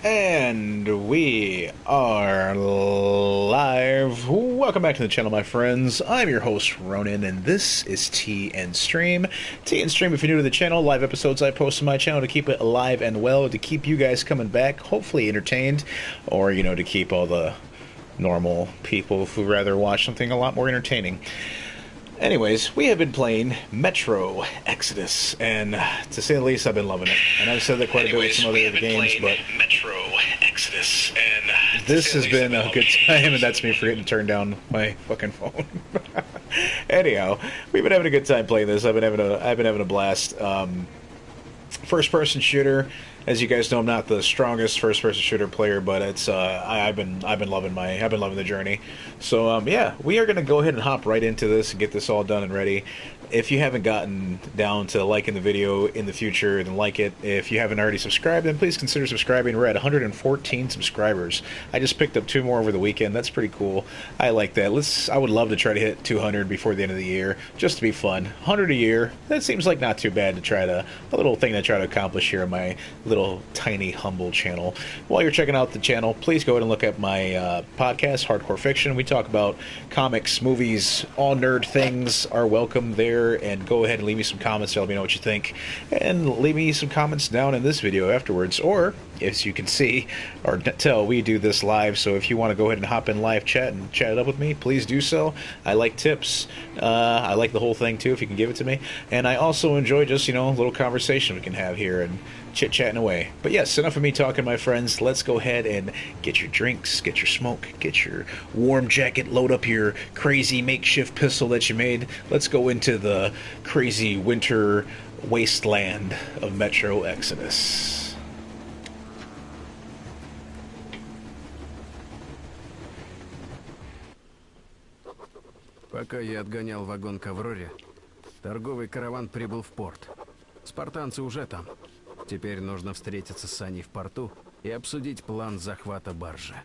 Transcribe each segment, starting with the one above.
And we are live. Welcome back to the channel, my friends. I'm your host, Ronan, and this is Tea and Stream. Tea and Stream, if you're new to the channel, live episodes I post on my channel to keep it alive and well, to keep you guys coming back, hopefully entertained, or, to keep all the normal people who rather watch something a lot more entertaining. Anyways, we have been playing Metro Exodus, and to say the least, I've been loving it. And I've said that quite a bit with some other games, but Metro Exodus, and this has been a good time, and that's me forgetting to turn down my fucking phone. Anyhow, we've been having a good time playing this. I've been having a blast. First-person shooter. As you guys know, I'm not the strongest first-person shooter player, but it's I've been loving the journey. So yeah, we are gonna go ahead and hop right into this and get this all done and ready. If you haven't gotten down to liking the video in the future, then like it. If you haven't already subscribed, then please consider subscribing. We're at 114 subscribers. I just picked up 2 more over the weekend. That's pretty cool. I like that. I would love to try to hit 200 before the end of the year, just to be fun. 100 a year. That seems like not too bad a little thing to try to accomplish here on my little tiny humble channel. While you're checking out the channel, please go ahead and look at my podcast, Hardcore Fiction. We talk about comics, movies, all nerd things are welcome there. And go ahead and leave me some comments to let me know what you think, and leave me some comments down in this video afterwards. Or, as you can see or tell, we do this live, so if you want to go ahead and hop in live chat and chat it up with me, please do so. I like tips. I like the whole thing too, if you can give it to me. And I also enjoy just, a little conversation we can have here and chit-chatting away. But yes, enough of me talking, my friends. Let's go ahead and get your drinks, get your smoke, get your warm jacket, load up your crazy makeshift pistol that you made. Let's go into the crazy winter wasteland of Metro Exodus. Пока я отгонял вагон к Авроре, торговый караван прибыл в порт. Спартанцы уже там. Теперь нужно встретиться с Аней в порту и обсудить план захвата баржи.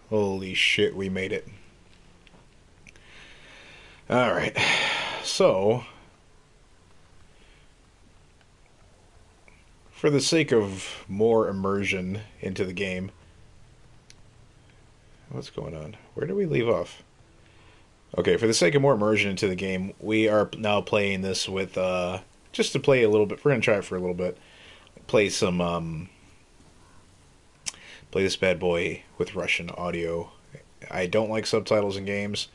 Holy shit, we made it. Alright. So, for the sake of more immersion into the game, what's going on? Where did we leave off? Okay, for the sake of more immersion into the game, we are now playing this with, just to play a little bit, we're going to try it for a little bit. Play some, play this bad boy with Russian audio. I don't like subtitles in games,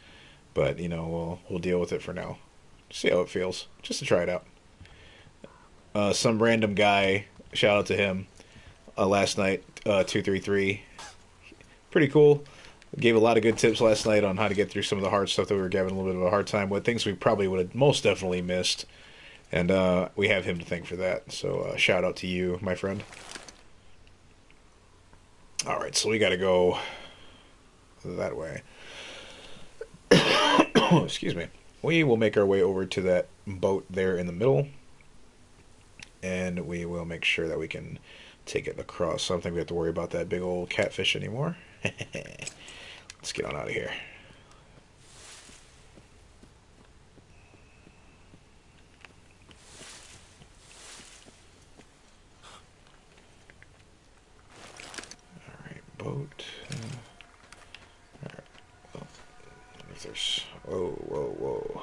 but, you know, we'll deal with it for now. See how it feels, just to try it out. Some random guy, shout out to him, last night, 233. Pretty cool. Gave a lot of good tips last night on how to get through some of the hard stuff that we were having a little bit of a hard time with. Things we probably would have most definitely missed. And we have him to thank for that. So shout out to you, my friend. Alright, so we got to go that way. Excuse me. We will make our way over to that boat there in the middle. And we will make sure that we can take it across. So I don't think we have to worry about that big old catfish anymore. Let's get on out of here. Alright, boat. Alright, well, if there's... Whoa, whoa, whoa.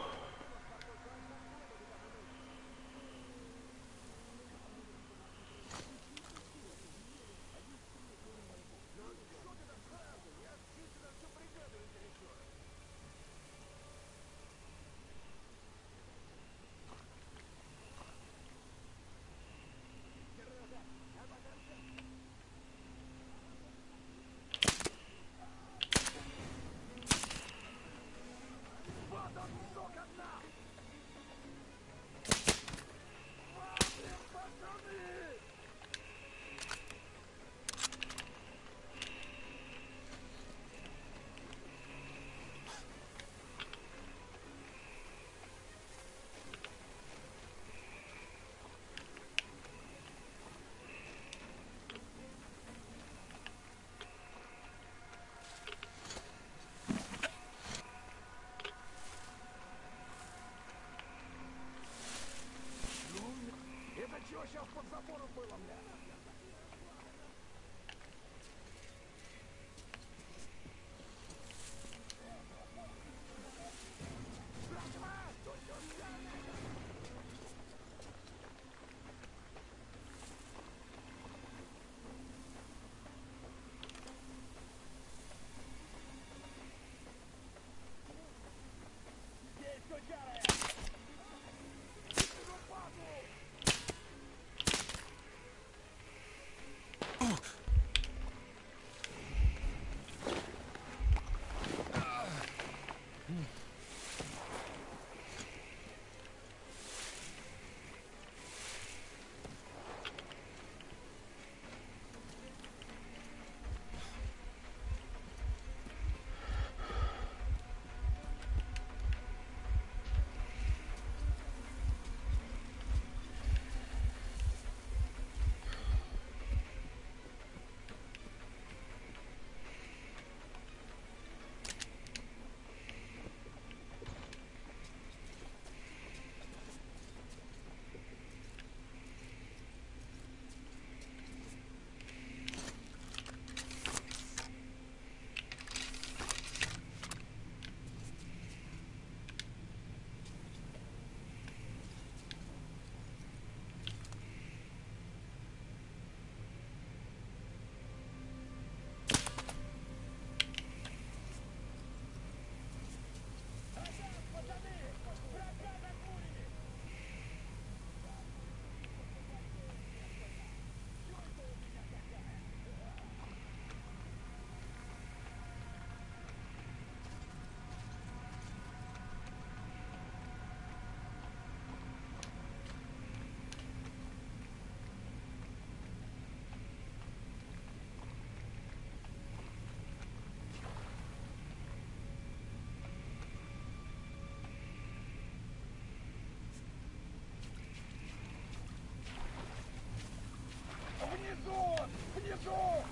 Внизу! Внизу!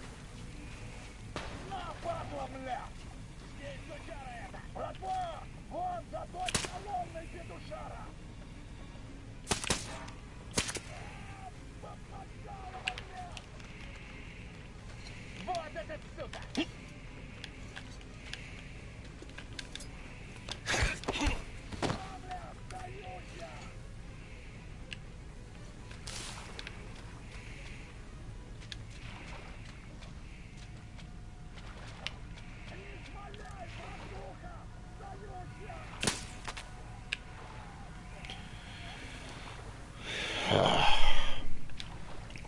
На, падла,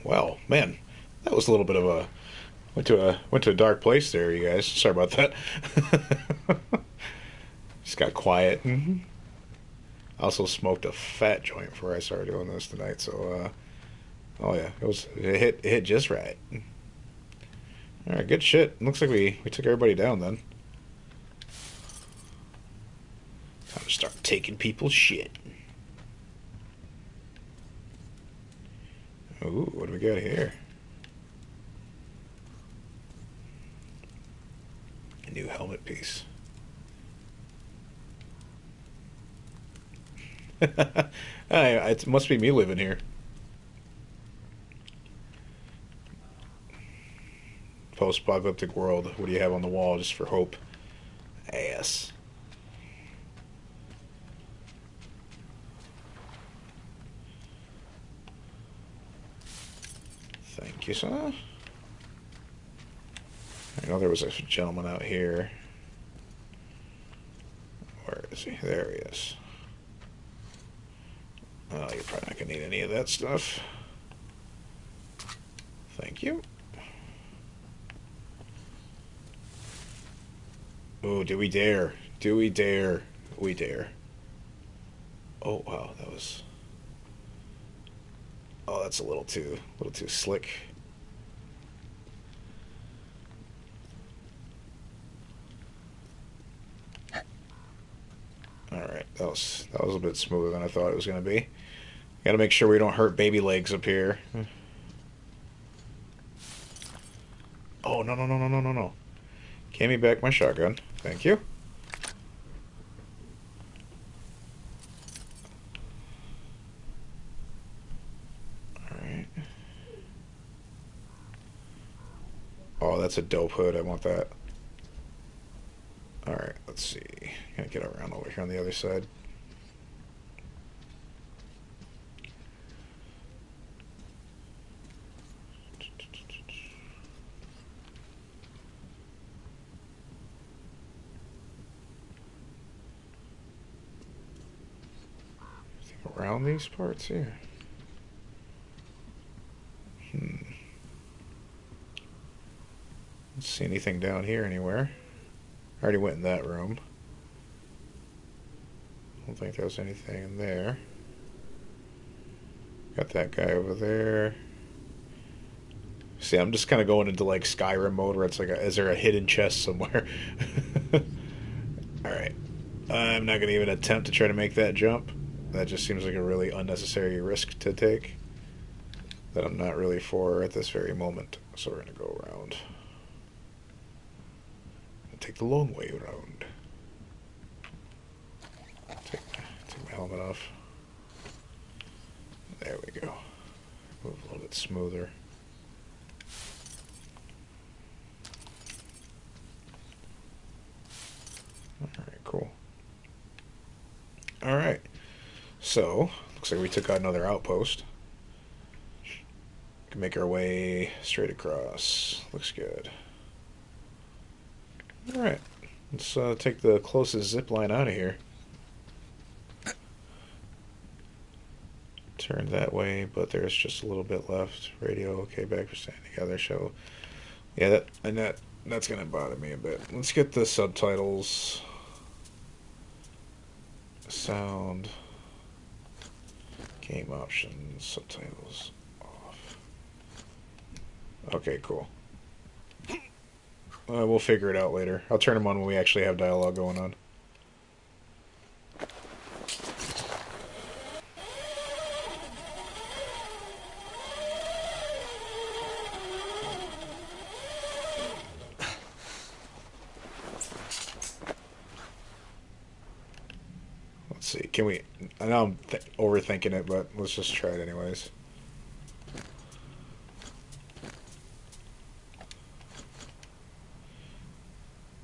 Well, man, that was a little bit of a went to a dark place there, you guys. Sorry about that. Just got quiet. I also smoked a fat joint before I started doing this tonight, so oh yeah, it hit just right. All right, good shit. Looks like we took everybody down then. Time to start taking people's shit. Ooh, what do we got here? A new helmet piece. It must be me living here. Post-apocalyptic world. What do you have on the wall just for hope? Ass. Thank you, sir. I know there was a gentleman out here. Where is he? There he is. Oh, you're probably not going to need any of that stuff. Thank you. Oh, do we dare? Do we dare? We dare. Oh, wow, that was... Oh, that's a little too slick. Alright, that was a bit smoother than I thought it was going to be. Gotta make sure we don't hurt baby legs up here. Oh, no, no, no, no, no, no, no. Give me back my shotgun. Thank you. Alright. Oh, that's a dope hood. I want that. Alright, let's see. Gotta get around over here on the other side. Around these parts here. Don't see anything down here anywhere. I already went in that room. Don't think there was anything in there. Got that guy over there. See, I'm just kind of going into like Skyrim mode where it's like, is there a hidden chest somewhere? Alright. I'm not going to even attempt to try to make that jump. That just seems like a really unnecessary risk to take that I'm not really for at this very moment. So we're going to go around. Take the long way around. Take my helmet off. There we go. Move a little bit smoother. Alright, cool. Alright. So, looks like we took out another outpost. Can make our way straight across. Looks good. Alright. Let's take the closest zip line out of here. Turn that way, but there's just a little bit left. Radio, okay, back for standing together. Show. Yeah, that's gonna bother me a bit. Let's get the subtitles. Sound. Game options, subtitles off. Okay, cool. We'll figure it out later. I'll turn them on when we actually have dialogue going on. see. Can we... I know I'm overthinking it, but let's just try it anyways.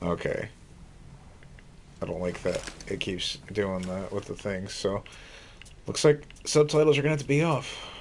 Okay. I don't like that. It keeps doing that with the things, so... Looks like subtitles are gonna have to be off.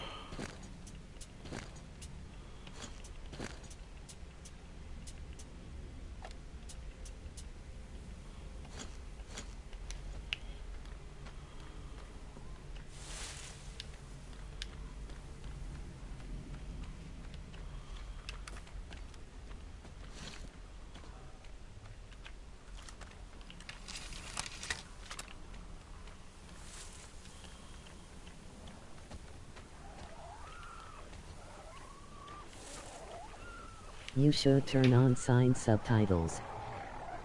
You should turn on signed subtitles.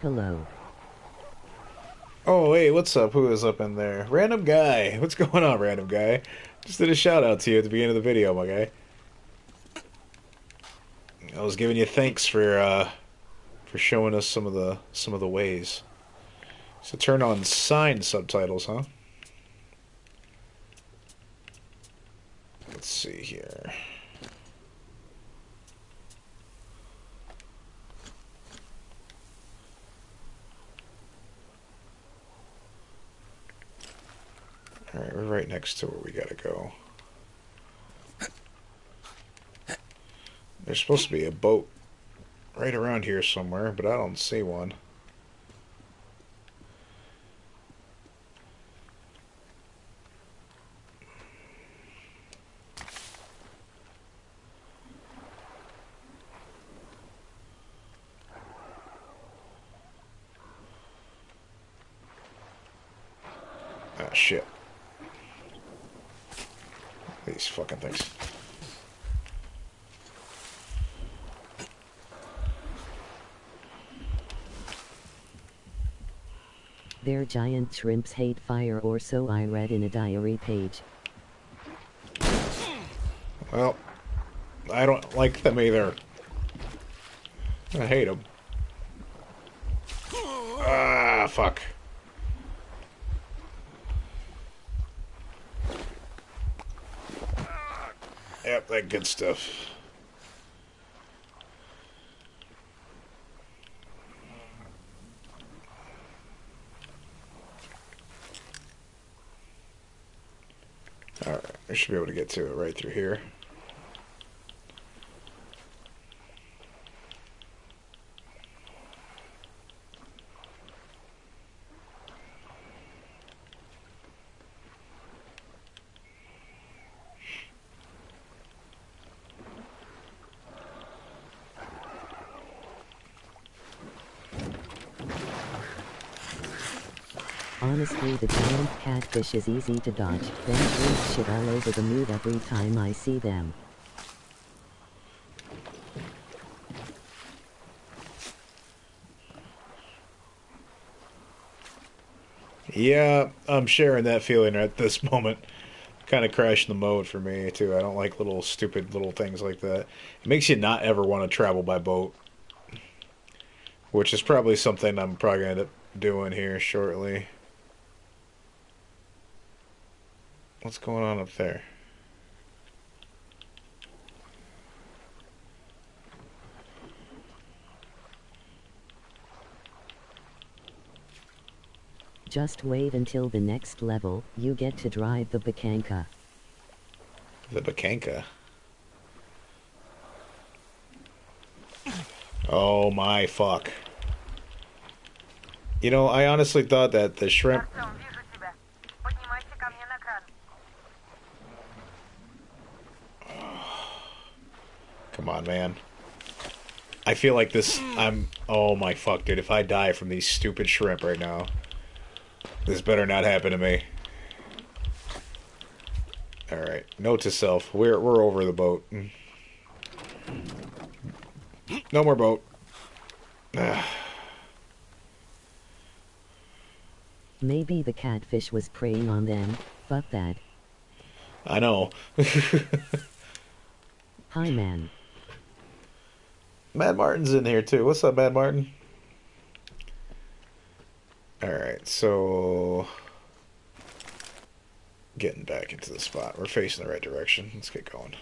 Hello. Oh, hey, what's up? Who is up in there? Random guy. What's going on, random guy? Just did a shout out to you at the beginning of the video, my guy. I was giving you thanks for showing us some of the ways. So turn on signed subtitles, huh? Let's see here. Alright, we're right next to where we gotta go. There's supposed to be a boat right around here somewhere, but I don't see one. Ah, shit. These fucking things. Their giant shrimps hate fire, or so I read in a diary page. Well, I don't like them either. I hate them. Ah, fuck. Yep, that good stuff. Alright, I should be able to get to it right through here. Honestly, the giant catfish is easy to dodge. Them shrimps shit all over the mood every time I see them. Yeah, I'm sharing that feeling at this moment. Kind of crashing the mode for me, too. I don't like little stupid little things like that. It makes you not ever want to travel by boat. Which is probably something I'm probably going to end up doing here shortly. What's going on up there? Just wait until the next level, you get to drive the Bakanka. The Bakanka. Oh my fuck. You know, I honestly thought that the shrimp... Come on, man. I feel like this... Oh my fuck, dude. If I die from these stupid shrimp right now, this better not happen to me. Alright. Note to self. We're over the boat. No more boat. Maybe the catfish was preying on them. Fuck that. I know. Hi, man. Mad Martin's in here too. What's up, Mad Martin? Alright, so... getting back into the spot. We're facing the right direction. Let's get going.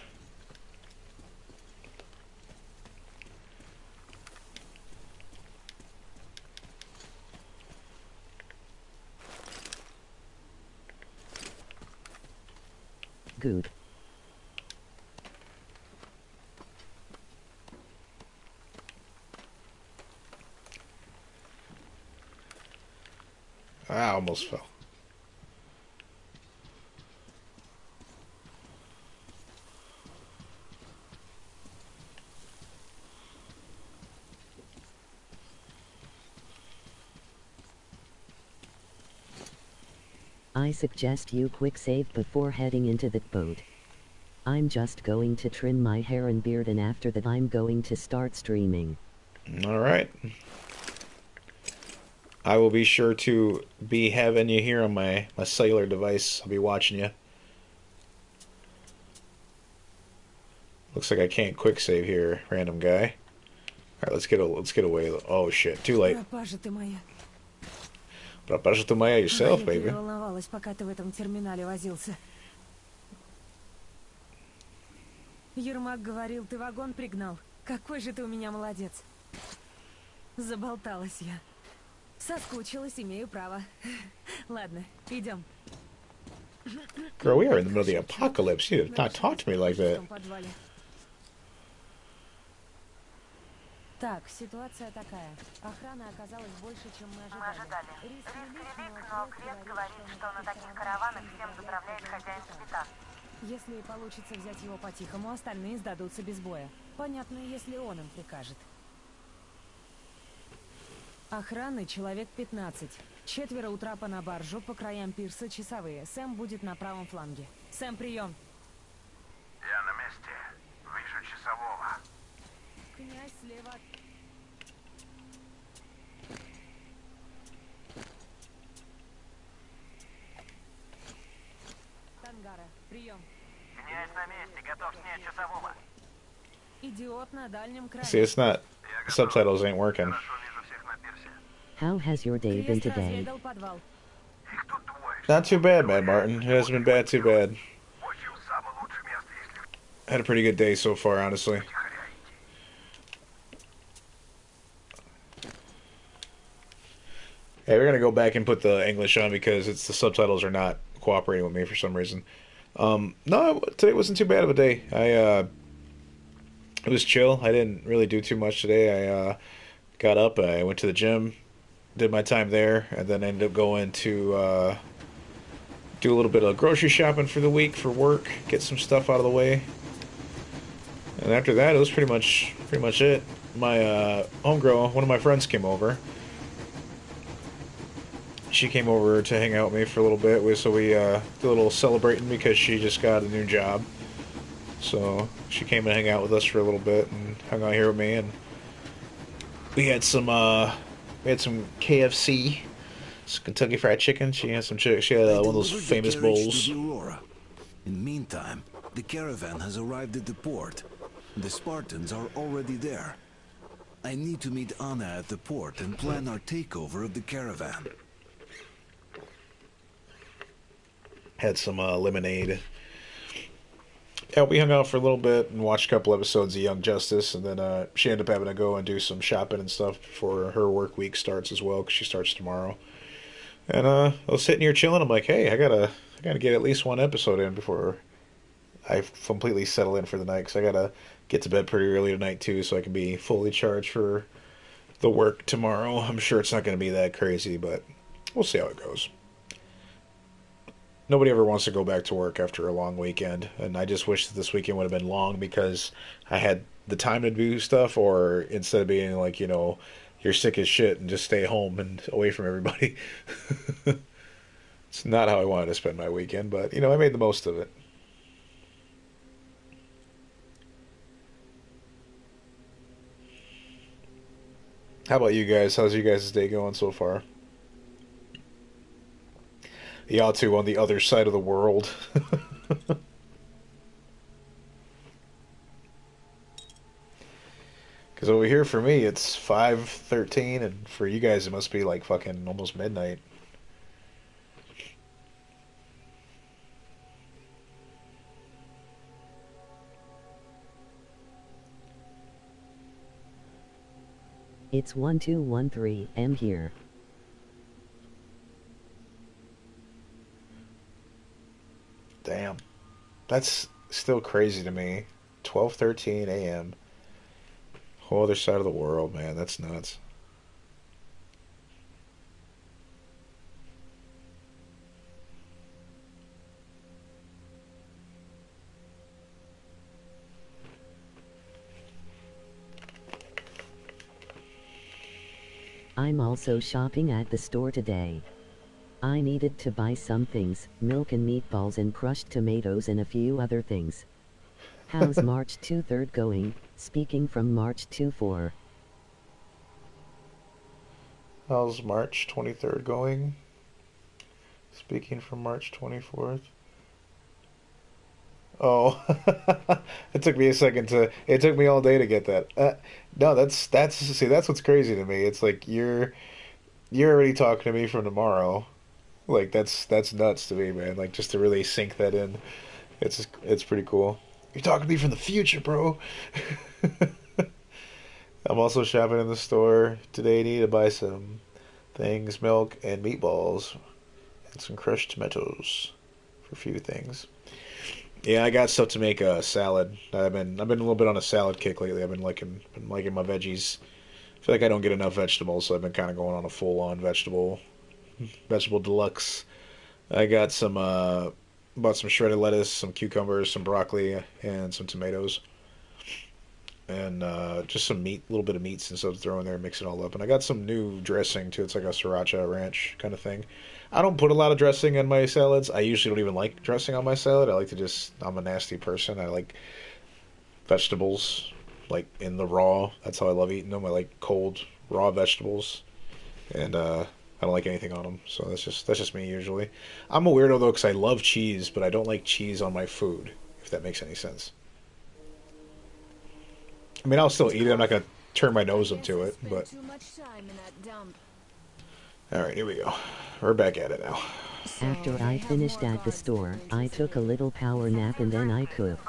Good. I almost fell. I suggest you quick save before heading into the boat. I'm just going to trim my hair and beard, and after that I'm going to start streaming. Alright. I will be sure to be having you here on my cellular device. I'll be watching you. Looks like I can't quick save here, random guy. Alright, let's get away. Oh shit, too late. Пропажа ты моя yourself, baby. Я переволновалась, пока ты в этом терминале возился. Ермак говорил, ты вагон пригнал. Какой же ты у меня молодец. Заболталась я. Соскучилась, имею право. Ладно, идем. Girl, we are in the middle of the apocalypse. You did not talk to me like that. Так, ситуация такая. Охрана оказалась больше, чем мы ожидали. Риск велик, но Крет говорит, что на таких караванах всем заправляет хозяин капитан. Если получится взять его по-тихому, остальные сдадутся без боя. Понятно, если он им прикажет. Охраны человек 15. 4 у трапа на баржу, по краям пирса часовые. Сэм будет на правом фланге. Сэм, прием. Я на месте. Вижу часового. Князь слева. Тангара, прием. Князь на месте, готов снять часового. Идиот на дальнем крае. See, it's not... Subtitles ain't working. Хорошо вижу всех на пирсе. How has your day been Крест today? разведал подвал. Их тут двое. Not too bad, Mad Martin. It hasn't been bad, too bad. Очень самое лучшее место, если Had a pretty good day so far, honestly. втихаря идти. Hey, we're gonna go back and put the English on because it's the subtitles are not cooperating with me for some reason. No, today wasn't too bad of a day. It was chill. I didn't really do too much today. I got up, I went to the gym, did my time there, and then ended up going to do a little bit of grocery shopping for the week for work, get some stuff out of the way. And after that, it was pretty much it. My homegirl, one of my friends, came over. She came over to hang out with me for a little bit, so we did a little celebrating because she just got a new job. So she came and hung out with us for a little bit and hung out here with me, and we had some KFC, some Kentucky Fried Chicken. She had some she had one of those famous bowls. In the meantime, the caravan has arrived at the port. The Spartans are already there. I need to meet Anna at the port and plan our takeover of the caravan. Had some lemonade. Yeah, we hung out for a little bit and watched a couple episodes of Young Justice, and then she ended up having to go and do some shopping and stuff before her work week starts as well, because she starts tomorrow. And I was sitting here chilling. I'm like, hey, I gotta get at least one episode in before I completely settle in for the night, because I gotta get to bed pretty early tonight too, so I can be fully charged for the work tomorrow. I'm sure it's not going to be that crazy, but we'll see how it goes. Nobody ever wants to go back to work after a long weekend, and I just wish that this weekend would have been long because I had the time to do stuff, or instead of being like, you're sick as shit and just stay home and away from everybody. It's not how I wanted to spend my weekend, but, I made the most of it. How about you guys? How's you guys' day going so far? Y'all two on the other side of the world. Because over here for me it's 5:13, and for you guys it must be like fucking almost midnight. It's 1213, M here. Damn. That's still crazy to me. 12:13 a.m. Whole other side of the world, man. That's nuts. I'm also shopping at the store today. I needed to buy some things, milk and meatballs and crushed tomatoes and a few other things. How's March 23rd going? Speaking from March 24. How's March 23rd going? Speaking from March 24th. Oh, it took me a second to. It took me all day to get that. No, that's see, that's what's crazy to me. It's like you're already talking to me from tomorrow. Like that's nuts to me, man. Like just to really sink that in. It's pretty cool. You're talking to me from the future, bro. I'm also shopping in the store today. Need to buy some things, milk and meatballs, and some crushed tomatoes for a few things. Yeah, I got stuff to make a salad. I've been a little bit on a salad kick lately. I've been liking my veggies. I feel like I don't get enough vegetables, so I've been kind of going on a full on vegetable deluxe. I got some bought some shredded lettuce, some cucumbers, some broccoli, and some tomatoes, and just some meat, a little bit of meats and stuff to throw in there, and mix it all up. And I got some new dressing too. It's like a sriracha ranch kind of thing. I don't put a lot of dressing on my salads. I usually don't even like dressing on my salad. I like to just. I'm a nasty person. I like vegetables like in the raw. That's how I love eating them. I like cold raw vegetables, and I don't like anything on them. So that's just me usually. I'm a weirdo though because I love cheese, but I don't like cheese on my food. If that makes any sense. I mean, I'll still eat it. I'm not gonna turn my nose up to it, but. Too much time in that dump. All right, here we go. We're back at it now. After I finished at the store, I took a little power nap and then I cooked.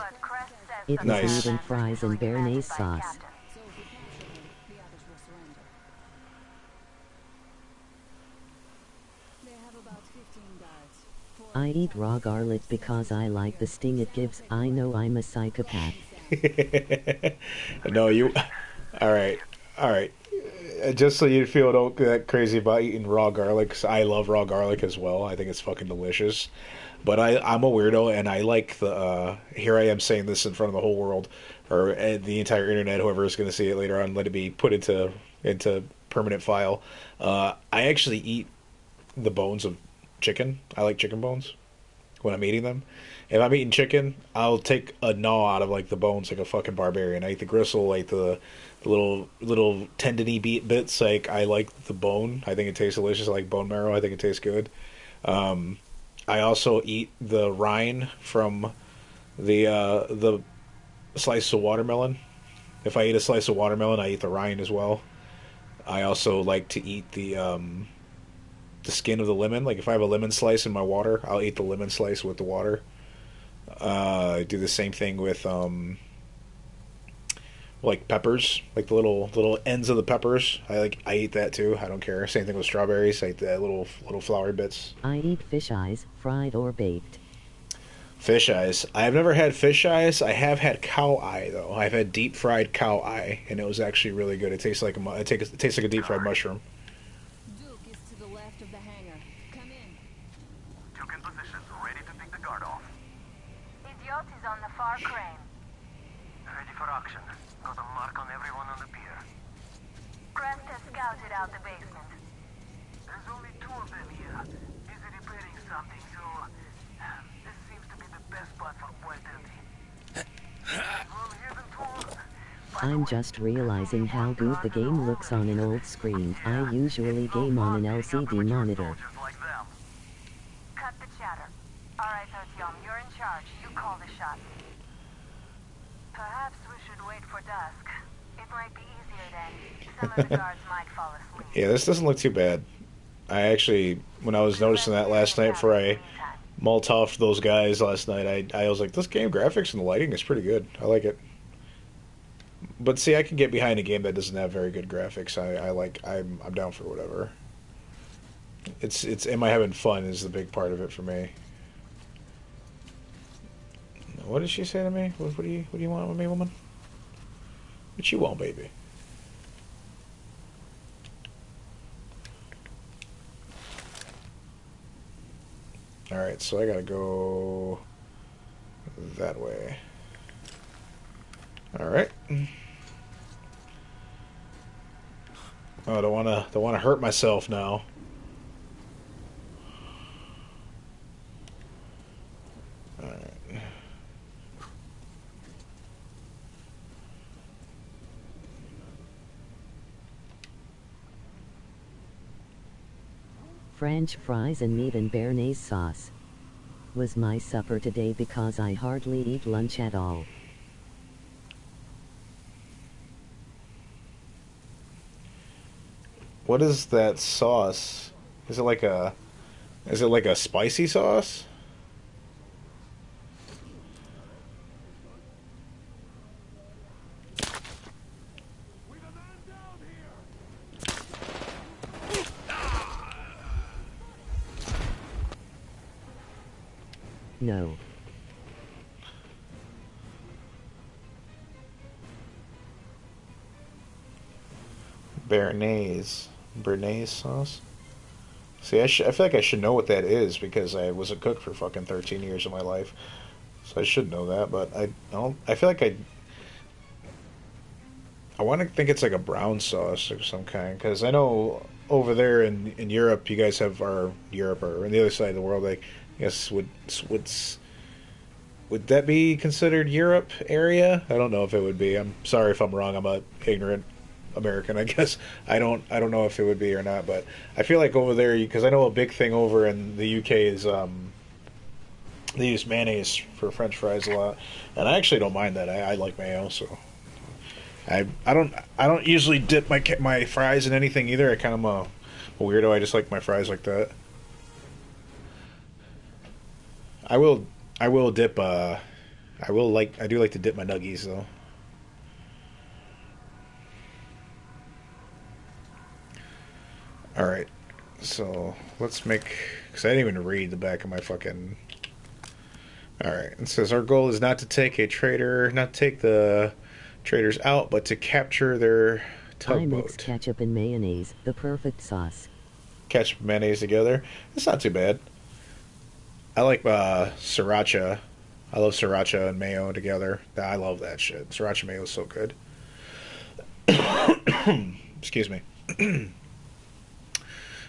It was Nice. meat and fries and béarnaise sauce. So if we capture them, the others will surrender. They have about 15 guards. I eat raw garlic because I like the sting it gives. I know I'm a psychopath. No, you. All right, all right. Just so you feel don't get that crazy about eating raw garlic, 'cause I love raw garlic as well. I think it's fucking delicious. But I'm a weirdo, and I like the. Here I am saying this in front of the whole world, or the entire internet. Whoever is going to see it later on, let it be put into permanent file. I actually eat the bones of chicken. I like chicken bones when I'm eating them. If I'm eating chicken, I'll take a gnaw out of like the bones like a fucking barbarian. I eat the gristle, like the little tendony bits. Like I like the bone. I think it tastes delicious. I like bone marrow. I think it tastes good. I also eat the rind from the slice of watermelon. If I eat a slice of watermelon, I eat the rind as well. I also like to eat the skin of the lemon. Like if I have a lemon slice in my water, I'll eat the lemon slice with the water. I do the same thing with like peppers, like the little ends of the peppers. I eat that too. I don't care. Same thing with strawberries. I eat the little flowery bits. I eat fish eyes, fried or baked. Fish eyes. I have never had fish eyes. I have had cow eye though. I've had deep fried cow eye, and it was actually really good. It tastes like it tastes like a deep fried mushroom. Duke is to the left of the hangar. Come in. Duke in position, ready to take the guard off. Idiot is on the far crane. Ready for action. Got a mark on everyone on the pier. Crest has scouted out the basement. There's only two of them here. Busy repairing something, so this seems to be the best spot for boiled dirty. Well, here's the tour. I'm just realizing how good the game looks on an old screen. I usually game on an LCD monitor. Soldiers like them. Cut the chatter. Alright, Artyom, you're in charge. You call the shots. Perhaps we should wait for dusk. It might be easier then. Some of the guards might fall asleep. Yeah, this doesn't look too bad. I actually, when I was noticing that last night before I Molotov those guys last night, I was like, this game graphics and the lighting is pretty good. I like it. But see, I can get behind a game that doesn't have very good graphics. I'm down for whatever. It's am I having fun is the big part of it for me. What did she say to me? What do you want with me, woman? What you want, baby? All right, so I gotta go that way. All right. Oh, don't wanna hurt myself now. All right. French fries and meat and béarnaise sauce was my supper today because I hardly eat lunch at all. What is that sauce? Is it like a spicy sauce? No. Béarnaise sauce. See, I feel like I should know what that is because I was a cook for fucking 13 years of my life, so I should know that. But I don't. I feel like I want to think it's like a brown sauce of some kind because I know over there in Europe, you guys have our Europe or on the other side of the world. Like, I guess would that be considered Europe area? I don't know if it would be. I'm sorry if I'm wrong. I'm a ignorant American, I guess. I don't know if it would be or not, but I feel like over there because I know a big thing over in the UK is they use mayonnaise for French fries a lot, and I actually don't mind that. I like mayo, so I don't usually dip my fries in anything either. I kind of am a weirdo. I just like my fries like that. I will I will dip I do like to dip my nuggies though. All right. So, let's make cuz I didn't even read the back of my fucking. All right. It says our goal is not to take not to take the traders out, but to capture their I mix tugboat. ketchup and mayonnaise, the perfect sauce. Ketchup and mayonnaise together. It's not too bad. I like sriracha. I love sriracha and mayo together. I love that shit. Sriracha mayo is so good. Excuse me.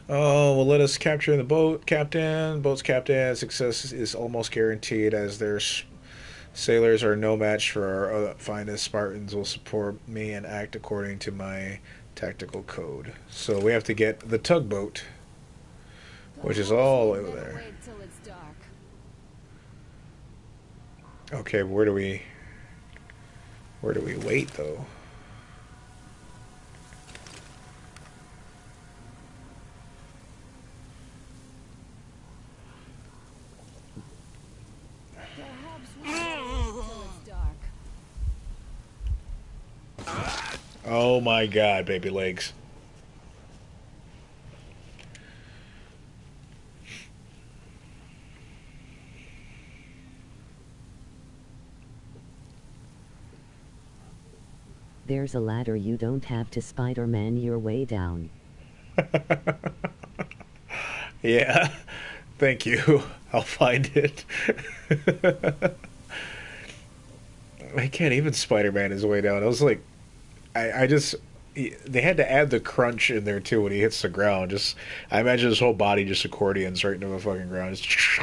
Oh, well, let us capture the boat, Captain. Boat's captain. Success is almost guaranteed as their sailors are no match for our finest. Spartans will support me and act according to my tactical code. So we have to get the tugboat, which is all over there. Wait till it's dark. Okay, where do we wait though? Perhaps we better wait till it's dark. Oh my god, baby legs. There's a ladder, you don't have to Spider-Man your way down. Yeah, thank you. I'll find it. I can't even Spider-Man his way down. I was like, I just they had to add the crunch in there too when he hits the ground. Just I imagine his whole body just accordions right into the fucking ground. Just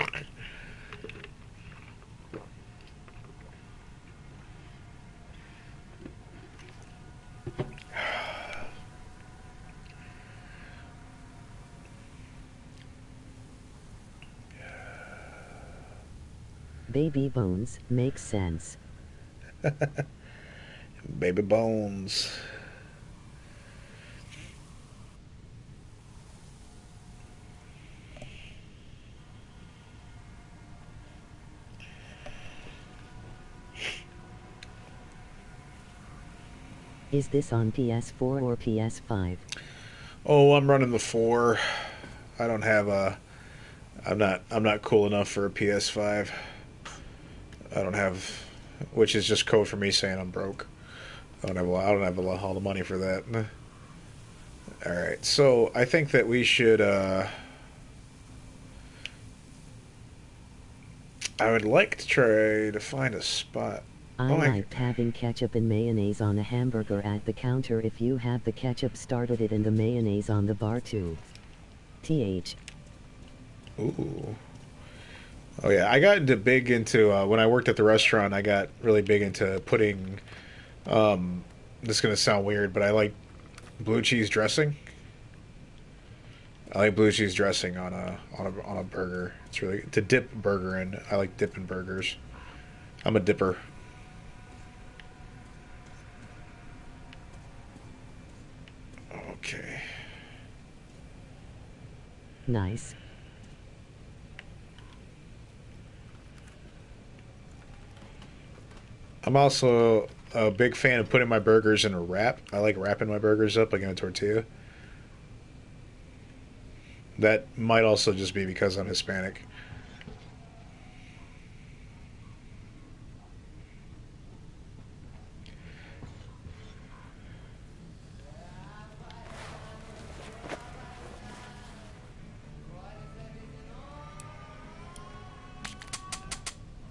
Baby bones, makes sense. baby bones. Is this on PS4 or PS5? Oh, I'm running the 4. I don't have a. I'm not cool enough for a PS5. I don't have, which is just code for me saying I'm broke. I don't have all the money for that. All right, so I think that we should. I would like to try to find a spot. I liked having ketchup and mayonnaise on a hamburger at the counter. If you have the ketchup, started it, and the mayonnaise on the bar too. TH. Ooh. Oh yeah, I got into big into when I worked at the restaurant. I got really big into putting. This is gonna sound weird, but I like blue cheese dressing. I like blue cheese dressing on a burger. It's really to dip burger in. I like dipping burgers. I'm a dipper. Okay. Nice. I'm also a big fan of putting my burgers in a wrap. I like wrapping my burgers up like in a tortilla. That might also just be because I'm Hispanic.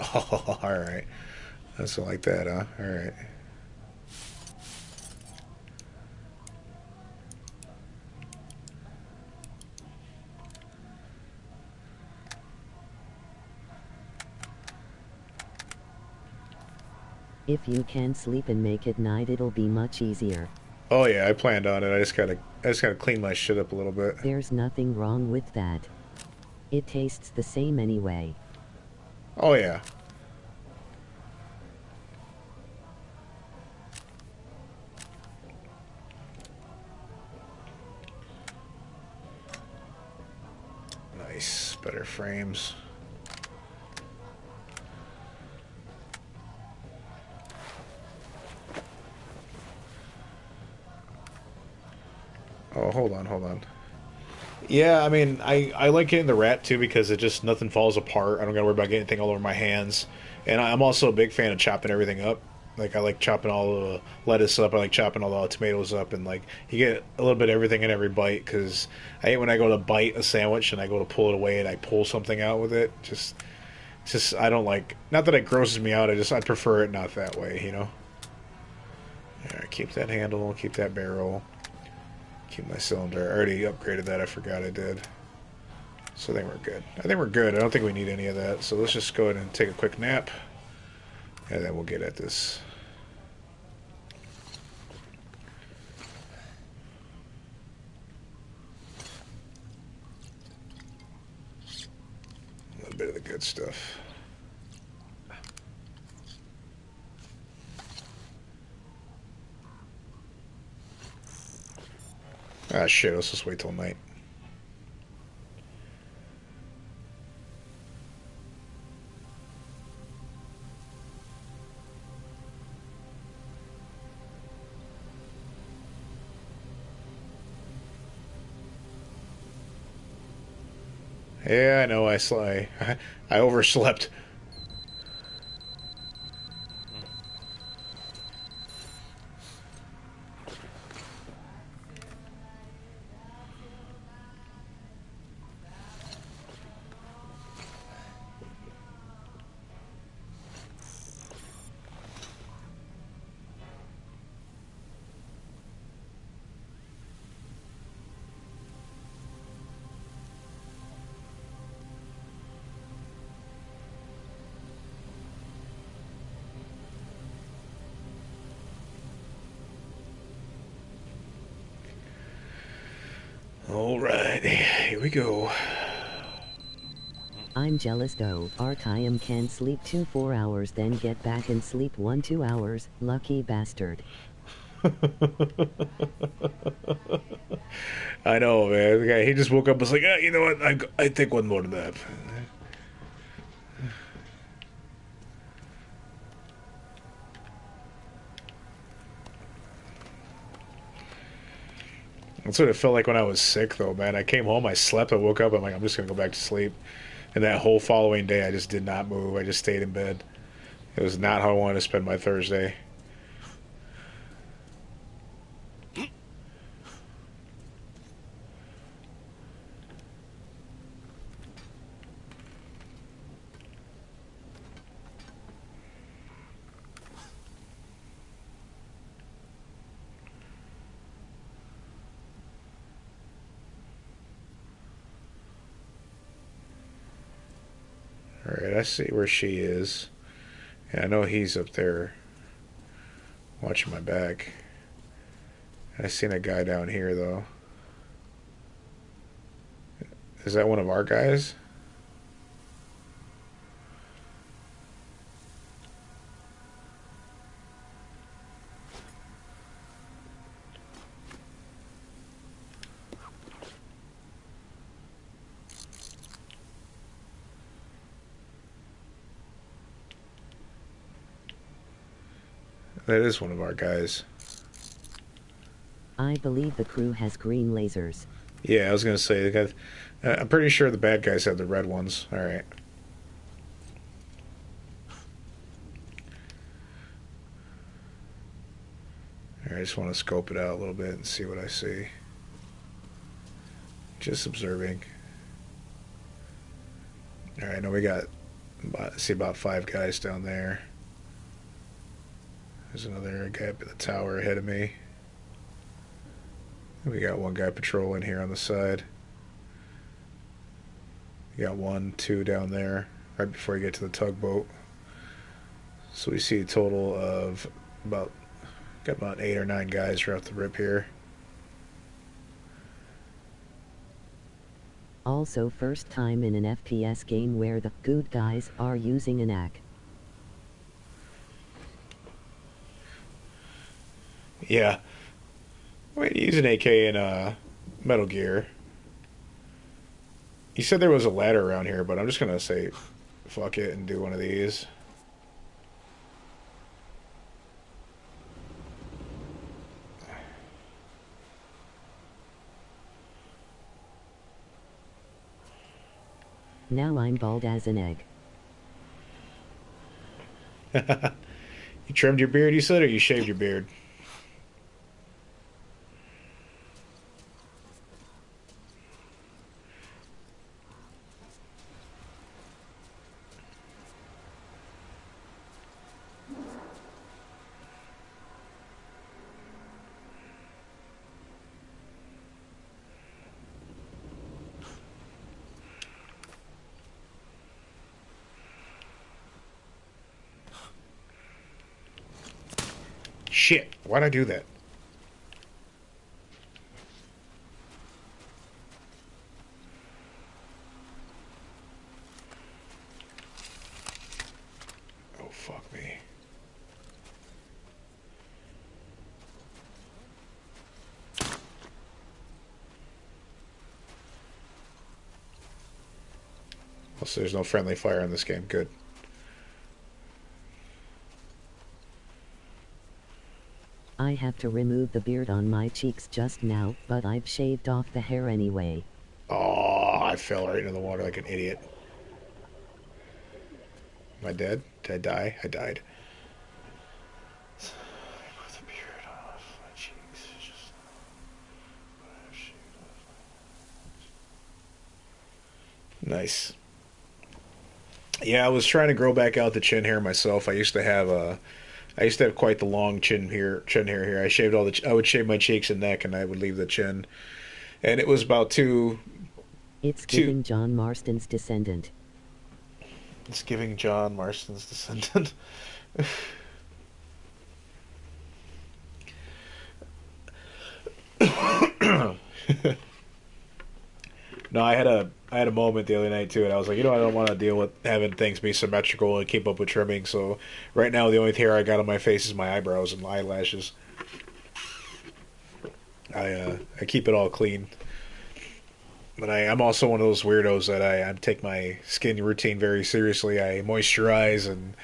Oh, all right. That's like that, huh? All right. If you can sleep and make it night, it'll be much easier. Oh yeah, I planned on it. I just gotta clean my shit up a little bit. There's nothing wrong with that. It tastes the same anyway. Oh yeah. Nice, better frames. Oh, hold on, hold on. Yeah, I mean, I like getting the wrap too because it just nothing falls apart. I don't gotta worry about getting anything all over my hands. And I'm also a big fan of chopping everything up. Like I like chopping all the lettuce up. I like chopping all the tomatoes up, and like you get a little bit of everything in every bite. Because I hate when I go to bite a sandwich and I go to pull it away and I pull something out with it. Just I don't like. Not that it grosses me out. I prefer it not that way. You know. All right, keep that handle. Keep that barrel. Keep my cylinder. I already upgraded that. I forgot I did. So I think we're good. I think we're good. I don't think we need any of that. So let's just go ahead and take a quick nap. And then we'll get at this. A little bit of the good stuff. Ah, shit. Let's just wait till night. Yeah, I know. I overslept. All right, here we go. I'm jealous though. Artyom can sleep 4 hours, then get back and sleep 2 hours. Lucky bastard. I know, man. The guy, he just woke up and was like, you know what? I take one more nap. That's what it felt like when I was sick, though, man. I came home, I slept, I woke up, I'm like, I'm just gonna go back to sleep. And that whole following day, I just did not move. I just stayed in bed. It was not how I wanted to spend my Thursday. Alright, I see where she is. And I know he's up there watching my back. I seen a guy down here, though. Is that one of our guys? That is one of our guys. I believe the crew has green lasers. Yeah, I was gonna say, I'm pretty sure the bad guys have the red ones. Alright. I just want to scope it out a little bit and see what I see. Just observing. Alright, now we got, I see about 5 guys down there. There's another guy up at the tower ahead of me. We got one guy patrolling here on the side. We got 1, 2 down there, right before you get to the tugboat. So we see a total of got about 8 or 9 guys right off the rip here. Also first time in an FPS game where the good guys are using an AK. Yeah. Wait, use an AK in Metal Gear. You said there was a ladder around here, but I'm just gonna say fuck it and do one of these. Now I'm bald as an egg. You trimmed your beard, you said, or you shaved your beard? Shit, why'd I do that? Oh, fuck me. Also, there's no friendly fire in this game. Good. I have to remove the beard on my cheeks just now, but I've shaved off the hair anyway. Oh, I fell right into the water like an idiot. Am I dead? Did I die? I died. Remove the beard off my cheeks. Nice. Yeah, I was trying to grow back out the chin hair myself. I used to have quite the long chin hair here. I would shave my cheeks and neck, and I would leave the chin. And it was about It's giving John Marston's descendant. It's giving John Marston's descendant. No, I had a moment the other night too, and I was like, I don't want to deal with having things be symmetrical and keep up with trimming. So right now, the only hair I got on my face is my eyebrows and my eyelashes. I keep it all clean, but I'm also one of those weirdos that I take my skin routine very seriously. I moisturize and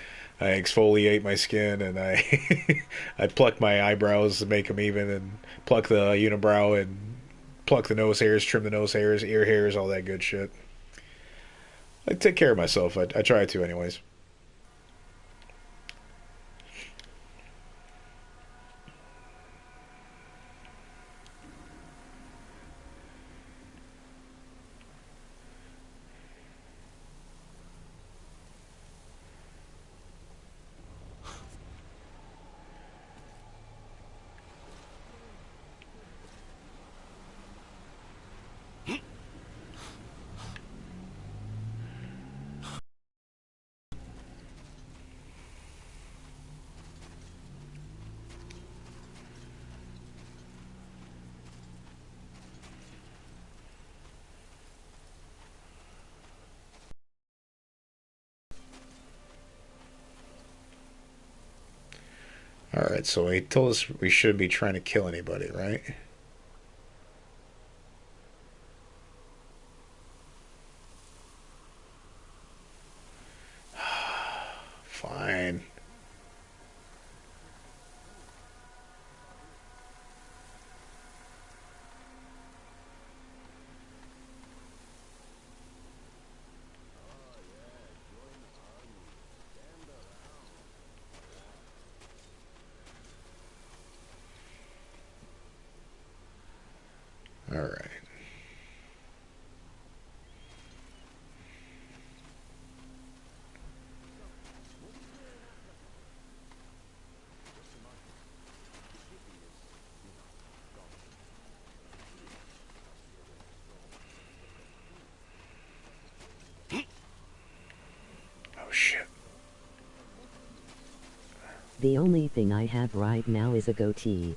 I exfoliate my skin, and I I pluck my eyebrows to make them even, and pluck the unibrow and pluck the nose hairs, trim the nose hairs, ear hairs, all that good shit. I take care of myself. I try to, anyways. Alright, so he told us we shouldn't be trying to kill anybody, right? Fine. Alright. Oh shit. The only thing I have right now is a goatee.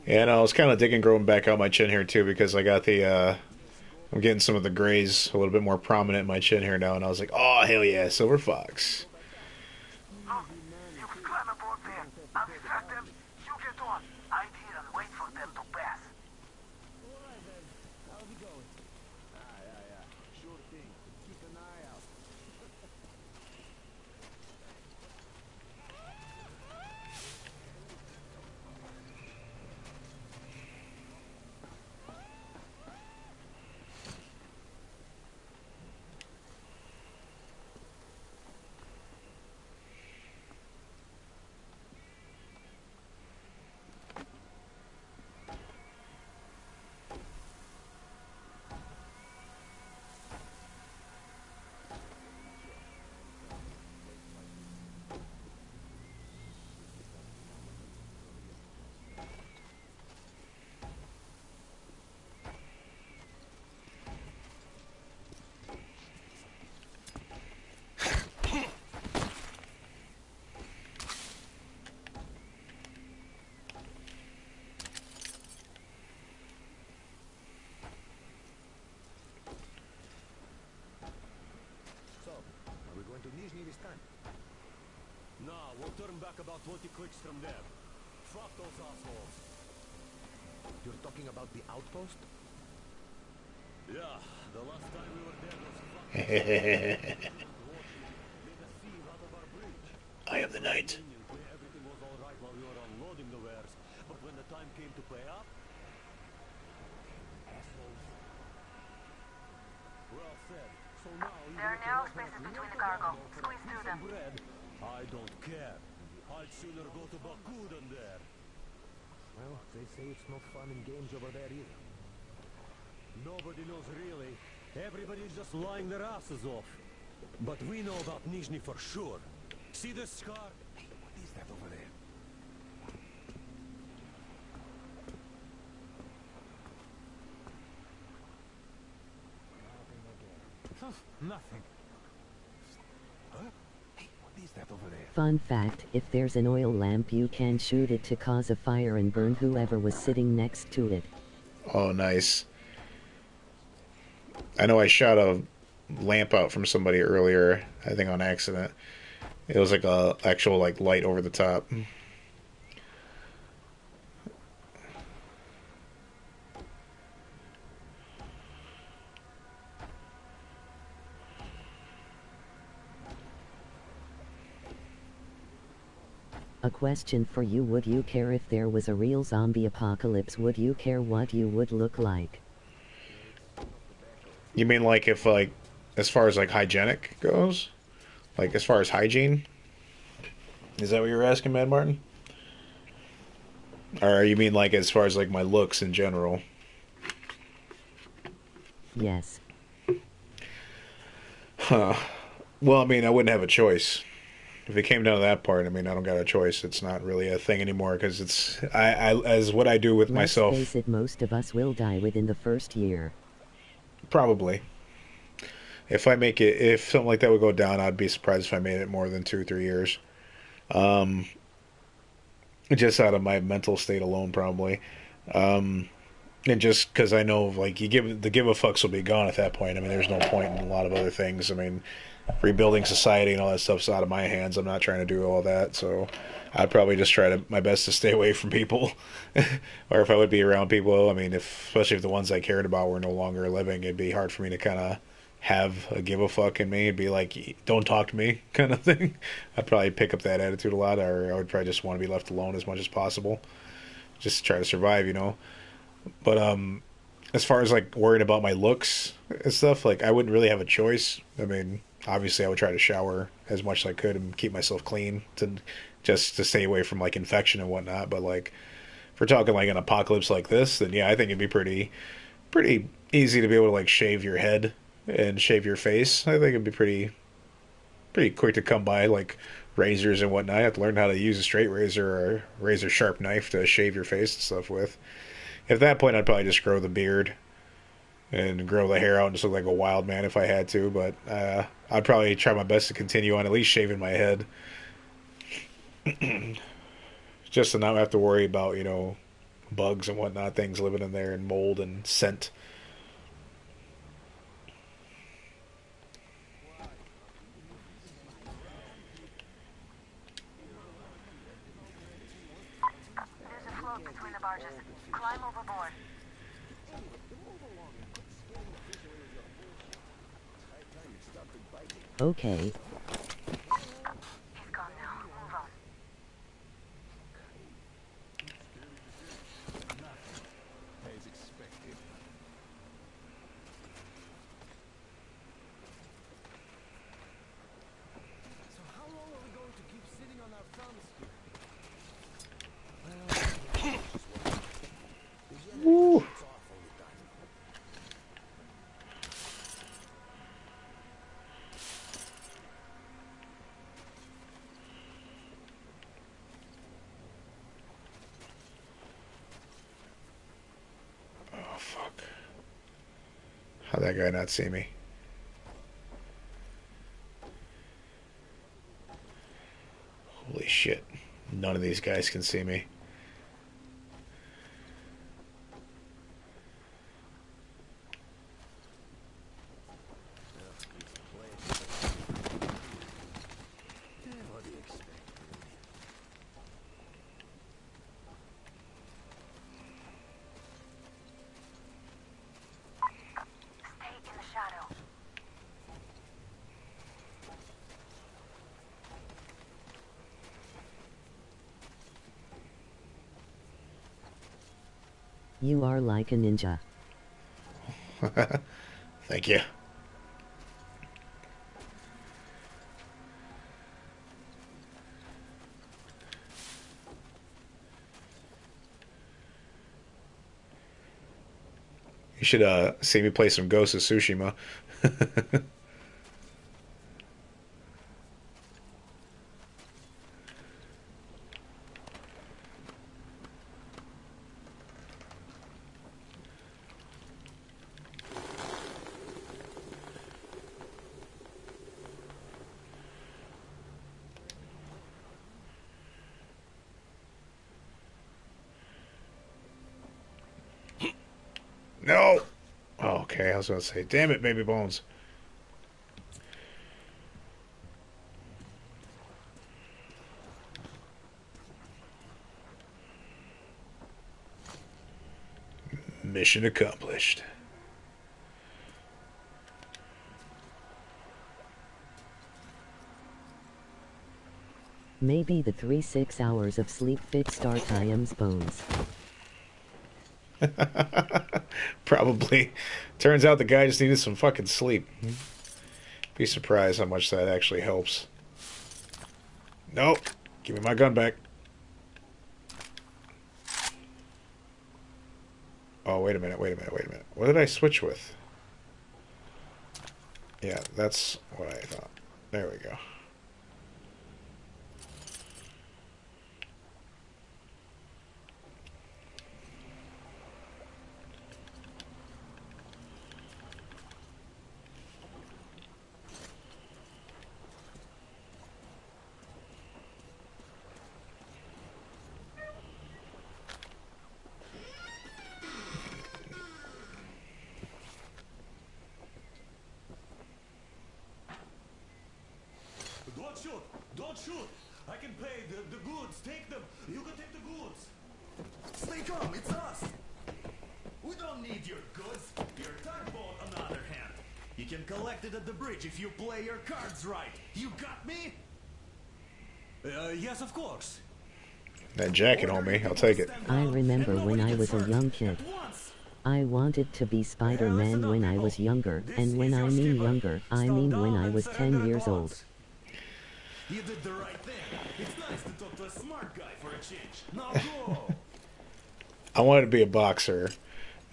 Yeah, no, I was kind of digging growing back out my chin here too because I got the I'm getting some of the grays a little bit more prominent in my chin here now, and I was like, oh hell yeah, silver fox. Look, you can climb aboard there. I'll distract them. You get on. Hide here and wait for them to pass. No, we'll turn back about 20 clicks from there. Fuck those assholes. You're talking about the outpost? Yeah, the last time we were there was I am the knight. Everything was alright while we were unloading the wares, but when the time came to pay up... Assholes. Well said. So now... There are narrow spaces between the cargo. Squeeze through them. Bread, I don't care. I'd sooner go to Baku than there. Well, they say it's not fun in games over there either. Nobody knows really. Everybody's just lying their asses off. But we know about Nizhny for sure. See this scar? Hey, what is that over there? Nothing. Huh? Hey, what is that over there? Fun fact, if there's an oil lamp you can shoot it to cause a fire and burn whoever was sitting next to it. Oh, nice. I know I shot lamp out from somebody earlier, I think on accident. It was like a actual like light over the top. A question for you: would you care if there was a real zombie apocalypse? Would you care what you would look like? You mean like if like as far as like hygienic goes? Like as far as hygiene? Is that what you were asking, Mad Martin? Or you mean like as far as like my looks in general? Yes. Huh. Well, I mean, I wouldn't have a choice. If it came down to that part, I mean, I don't got a choice. It's not really a thing anymore because it's I as what I do with Let's myself. face it, most of us will die within the first year. Probably. If I make it, if something like that would go down, I'd be surprised if I made it more than 2 or 3 years. Just out of my mental state alone, probably. And just because I know, like, you give a fucks will be gone at that point. I mean, there's no point in a lot of other things. I mean, rebuilding society and all that stuff's out of my hands. I'm not trying to do all that, so I'd probably just try to my best to stay away from people, or if I would be around people. I mean, if especially if the ones I cared about were no longer living, it'd be hard for me to kind of have a give a fuck in me. It'd be like, don't talk to me, kind of thing. I'd probably pick up that attitude a lot, or I would probably just want to be left alone as much as possible, just try to survive, you know. But as far as like worrying about my looks and stuff, like I wouldn't really have a choice. I mean, obviously I would try to shower as much as I could and keep myself clean to just to stay away from like infection and whatnot. But like if we're talking like an apocalypse like this, then yeah, I think it'd be pretty easy to be able to like shave your head and shave your face. I think it'd be pretty quick to come by like razors and whatnot. You have to learn how to use a straight razor or a razor sharp knife to shave your face and stuff with. At that point, I'd probably just grow the beard and grow the hair out and just look like a wild man if I had to. But I'd probably try my best to continue on at least shaving my head, just to not have to worry about bugs and whatnot, things living in there and mold and scent. There's a float between the barges. Climb overboard. Okay. He's gone now. Move on. So how long are we going to keep sitting on our thumbs here? Woo. Oh fuck! How'd that guy not see me? Holy shit! None of these guys can see me. Stay in the shadow. You are like a ninja. Thank you. You should see me play some Ghost of Tsushima. No. Oh, okay, I was going to say, damn it, baby bones. Mission accomplished. Maybe the 3-6 hours of sleep fixed Artyom's bones. Probably. Turns out the guy just needed some fucking sleep. Be surprised how much that actually helps. Nope. Give me my gun back. Oh, wait a minute. What did I switch with? Yeah, that's what I thought. There we go. Don't shoot! Don't shoot! I can pay the goods. Take them. You can take the goods. Stay calm. It's us. We don't need your goods. Your tugboat, on the other hand. You can collect it at the bridge if you play your cards right. You got me? Yes, of course. That jacket, homie. I'll take it. I remember when I was a young kid. I wanted to be Spider-Man when I was younger, and when I mean younger, I mean when I was 10 years old. You did the right thing. It's nice to talk to a smart guy for a change. Now go! I wanted to be a boxer.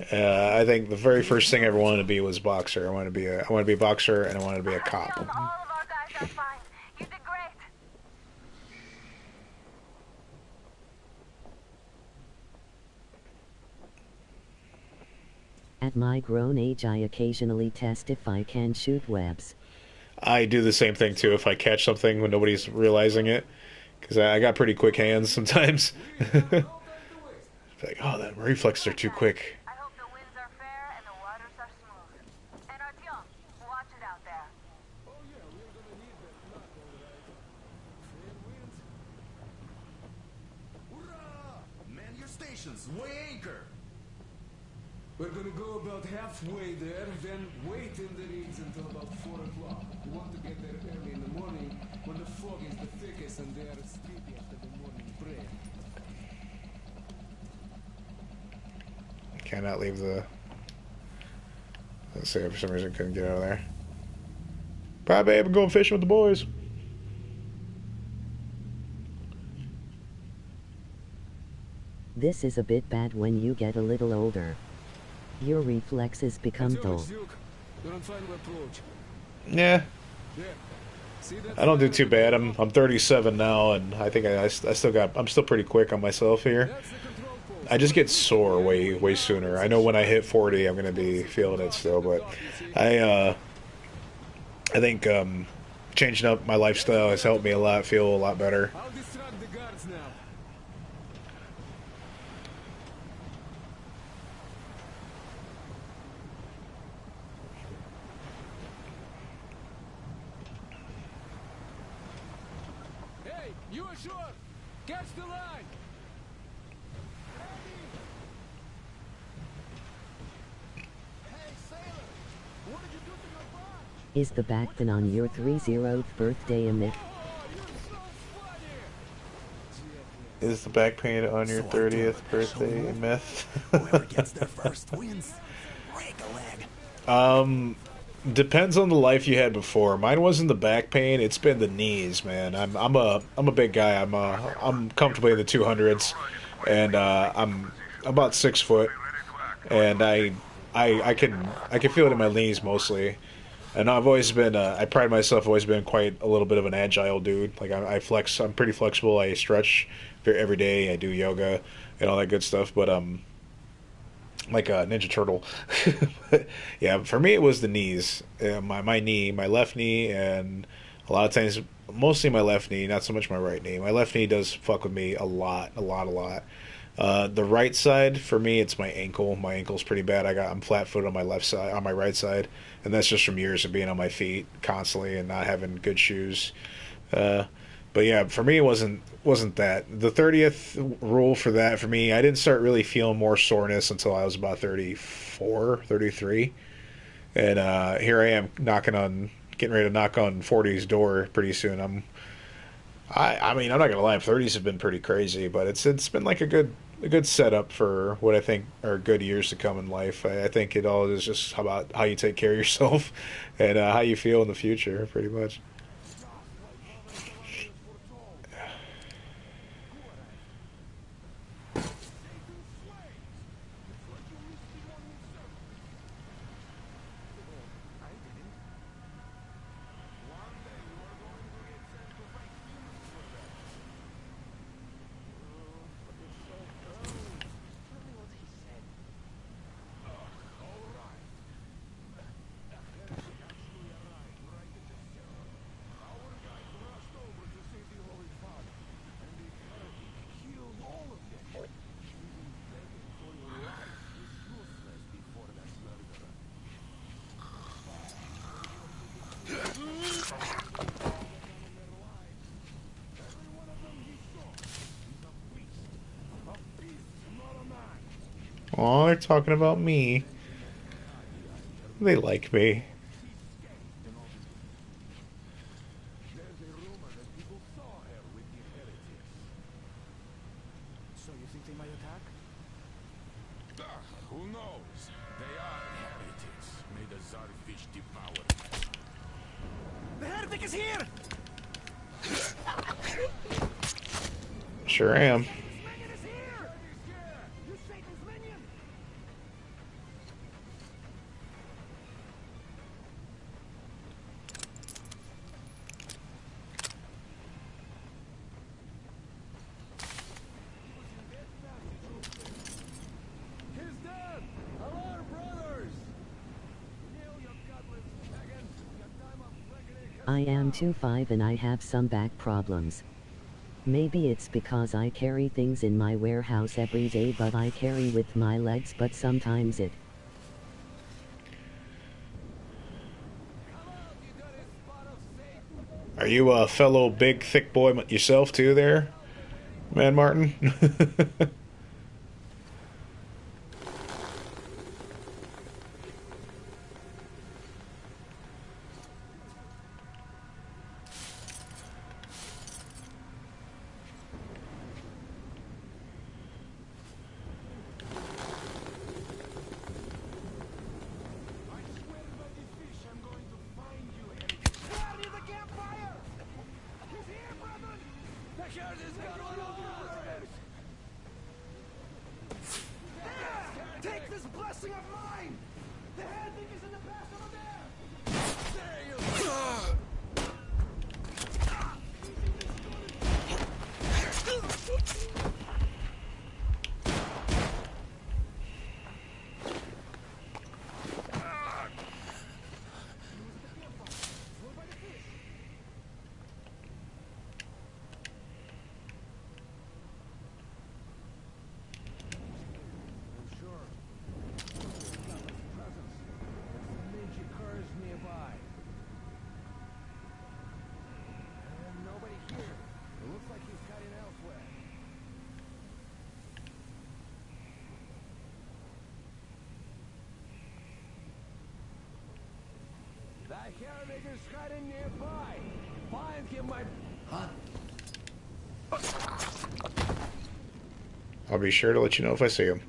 I think the very first thing I ever wanted to be was a boxer. I wanted to be a boxer, and I wanted to be a cop. All of our guys are fine. You did great. At my grown age, I occasionally test if I can shoot webs. I do the same thing too if I catch something when nobody's realizing it, because I got pretty quick hands sometimes. Like, oh, the reflexes are too quick. I hope the winds are fair and the waters are smooth. And Artyom, watch it out there. Oh yeah, we're gonna need that knock, alright. Fair winds. Hurrah! Man your stations. Weigh anchor. We're gonna go about halfway there, then wait in the reeds until about 4 o'clock. We want to get there early in the morning when the fog is the thickest and they are sleepy after the morning prayer. Cannot leave the... Let's see, for some reason couldn't get out of there. Bye, babe. I'm going fishing with the boys. This is a bit bad when you get a little older. Your reflexes become dull. You're on final approach. Yeah. There. See that? I don't do too bad. I'm 37 now, and I think I'm still pretty quick on myself here. That's the control post. I just get sore way sooner. I know when I hit 40, I'm gonna be feeling it still, but I think changing up my lifestyle has helped me a lot, feel a lot better. I'll distract the guards now. Hey, you ashore! Catch the line! Hey, sailor! What did you do to your barge? Is the backbone on your 30th birthday a myth? Oh, you're so funny! Is the back pain on your 30th birthday a myth? Whoever gets there first wins. Break a leg. Depends on the life you had before. Mine wasn't the back pain; it's been the knees, man. I'm a big guy. I'm comfortably in the 200s, and I'm about 6 foot, and I can feel it in my knees mostly. And I've always been I pride myself always been quite a little bit of an agile dude. Like I flex. I'm pretty flexible. I stretch every day. I do yoga and all that good stuff. But like a Ninja Turtle. Yeah, for me it was the knees. My knee, my left knee, and a lot of times, mostly my left knee, not so much my right knee. My left knee does fuck with me a lot. The right side, for me, it's my ankle. My ankle's pretty bad. I'm flat-footed on my left side, on my right side, and that's just from years of being on my feet constantly and not having good shoes. But yeah, for me, it wasn't that. The 30th rule for that, for me, I didn't start really feeling more soreness until I was about 34, 33. And here I am getting ready to knock on 40's door pretty soon. I mean, I'm not gonna lie, 30's have been pretty crazy, but it's been like a good setup for what I think are good years to come in life. I think it all is just about how you take care of yourself and how you feel in the future, pretty much. Oh, they're talking about me. They like me. So you think they might attack? Who knows? They are heretics. May the Tsarfish devour them. The heretic is here! Sure am. I am 2'5" and I have some back problems. Maybe it's because I carry things in my warehouse every day, but I carry with my legs, but sometimes it. Are you a fellow big thick boy yourself too there, Man Martin? Take this blessing of mine! The heretic is in the past over there! There you go! The heretic is hiding nearby. Find him, my... I'll be sure to let you know if I see him.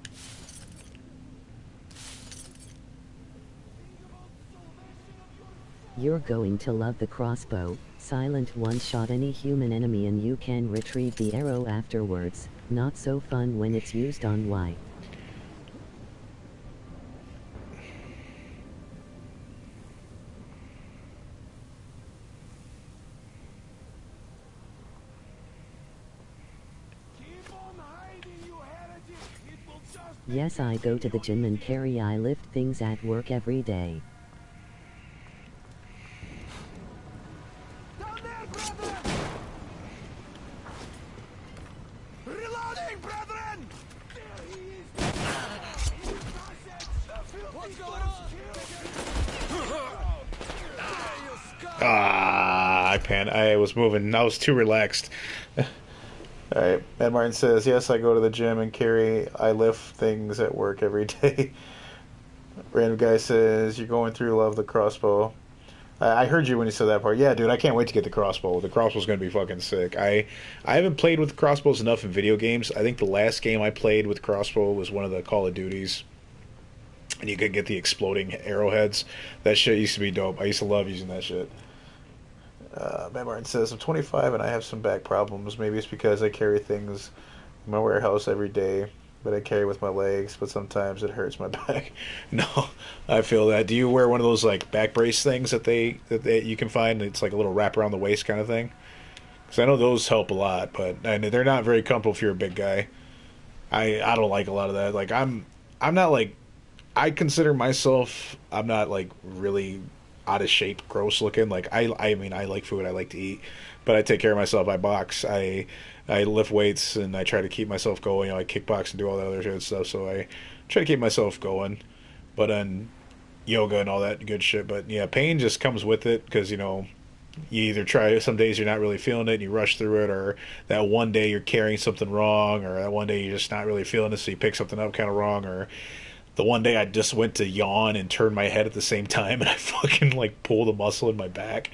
You're going to love the crossbow. Silent one-shot any human enemy and you can retrieve the arrow afterwards. Not so fun when it's used on Y. Yes, I go to the gym and I lift things at work every day. Down there, brethren! Reloading, brethren! There he is! What's going on? Ah, I was moving. I was too relaxed. Alright, Matt Martin says, yes, I go to the gym and I lift things at work every day. Random guy says, you're going through love the crossbow. I heard you when you said that part. Yeah, dude, I can't wait to get the crossbow. The crossbow's going to be fucking sick. I haven't played with crossbows enough in video games. I think the last game I played with crossbow was one of the Call of Duties. And you could get the exploding arrowheads. That shit used to be dope. I used to love using that shit. Matt Martin says, I'm 25 and I have some back problems. Maybe it's because I carry things in my warehouse every day, but I carry with my legs, but sometimes it hurts my back. No, I feel that. Do you wear one of those like back brace things that you can find? It's like a little wrap around the waist kind of thing. Because I know those help a lot, but and they're not very comfortable if you're a big guy. I don't like a lot of that. Like I'm not like I consider myself. I'm not like really out of shape, gross looking. Like I mean, I like food. I like to eat, but I take care of myself. I box. I lift weights and I try to keep myself going. You know, I kickbox and do all that other good stuff. So I try to keep myself going. But then yoga and all that good shit. But yeah, pain just comes with it because, you know, you either try, some days you're not really feeling it and you rush through it, or that one day you're carrying something wrong, or that one day you're just not really feeling it, so you pick something up kind of wrong, or the one day I just went to yawn and turn my head at the same time and I fucking like pulled a muscle in my back.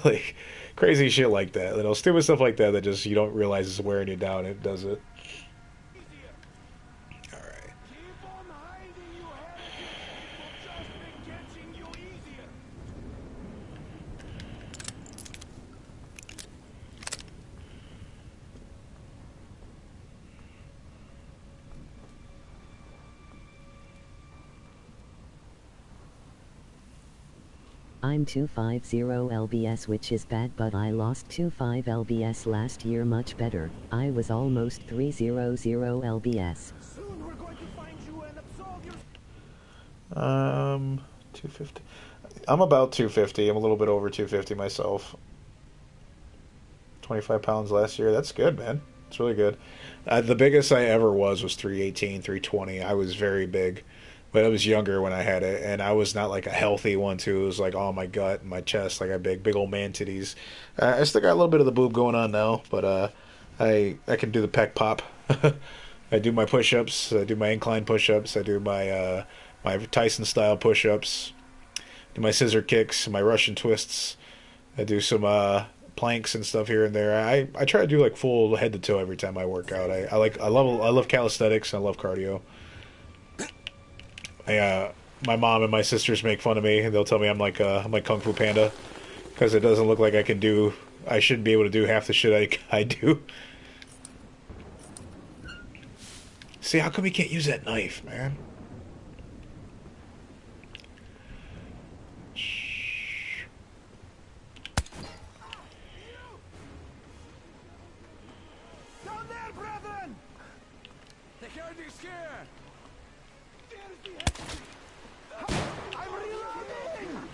Like crazy shit like that. You know, stupid stuff like that that just you don't realize is wearing you down. It does it. Alright. I'm 250 lbs, which is bad, but I lost 25 lbs last year, much better. I was almost 300 lbs. Soon we're going to find you and absolve your 250. I'm about 250. I'm a little bit over 250 myself. 25 pounds last year. That's good, man. It's really good. The biggest I ever was 318, 320. I was very big. But I was younger when I had it, and I was not like a healthy one too. It was like all my gut and my chest, like I big old man titties. I still got a little bit of the boob going on now, but I can do the pec pop. I do my push-ups. I do my incline push-ups. I do my my Tyson style push-ups. Do my scissor kicks, my Russian twists. I do some planks and stuff here and there. I try to do like full head to toe every time I work out. I love calisthenics. I love cardio. My mom and my sisters make fun of me, and they'll tell me I'm like Kung Fu Panda, because it doesn't look like I shouldn't be able to do half the shit I do. See, how come you can't use that knife, man? down there, brethren! The herd is here! I'm reloading!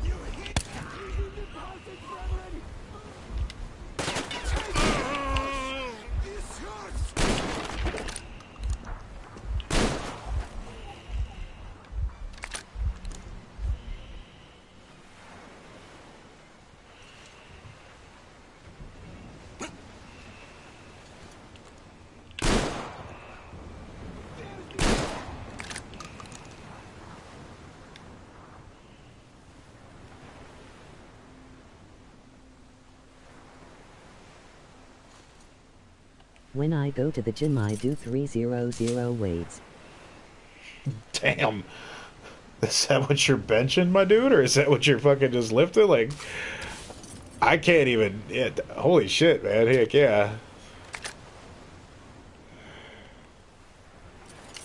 You hit the passage, brethren! This hurts! When I go to the gym, I do 300 weights. Damn. Is that what you're benching, my dude? Or is that what you're fucking just lifting? Like, I can't even... Yeah, holy shit, man. Heck yeah.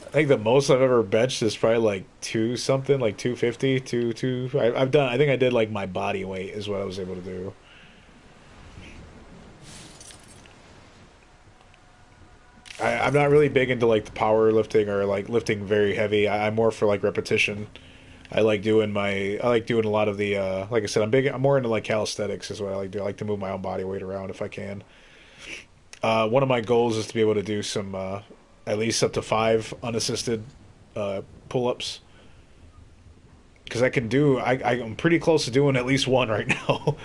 I think the most I've ever benched is probably like 2 something, like 250, 2. I think I did like my body weight is what I was able to do. I'm not really big into like the power lifting or like lifting very heavy. I'm more for like repetition. I like doing a lot of the like I said, I'm more into like calisthenics is what I like to do. I like to move my own body weight around if I can. One of my goals is to be able to do some at least up to 5 unassisted pull-ups. because I can do. I'm pretty close to doing at least one right now.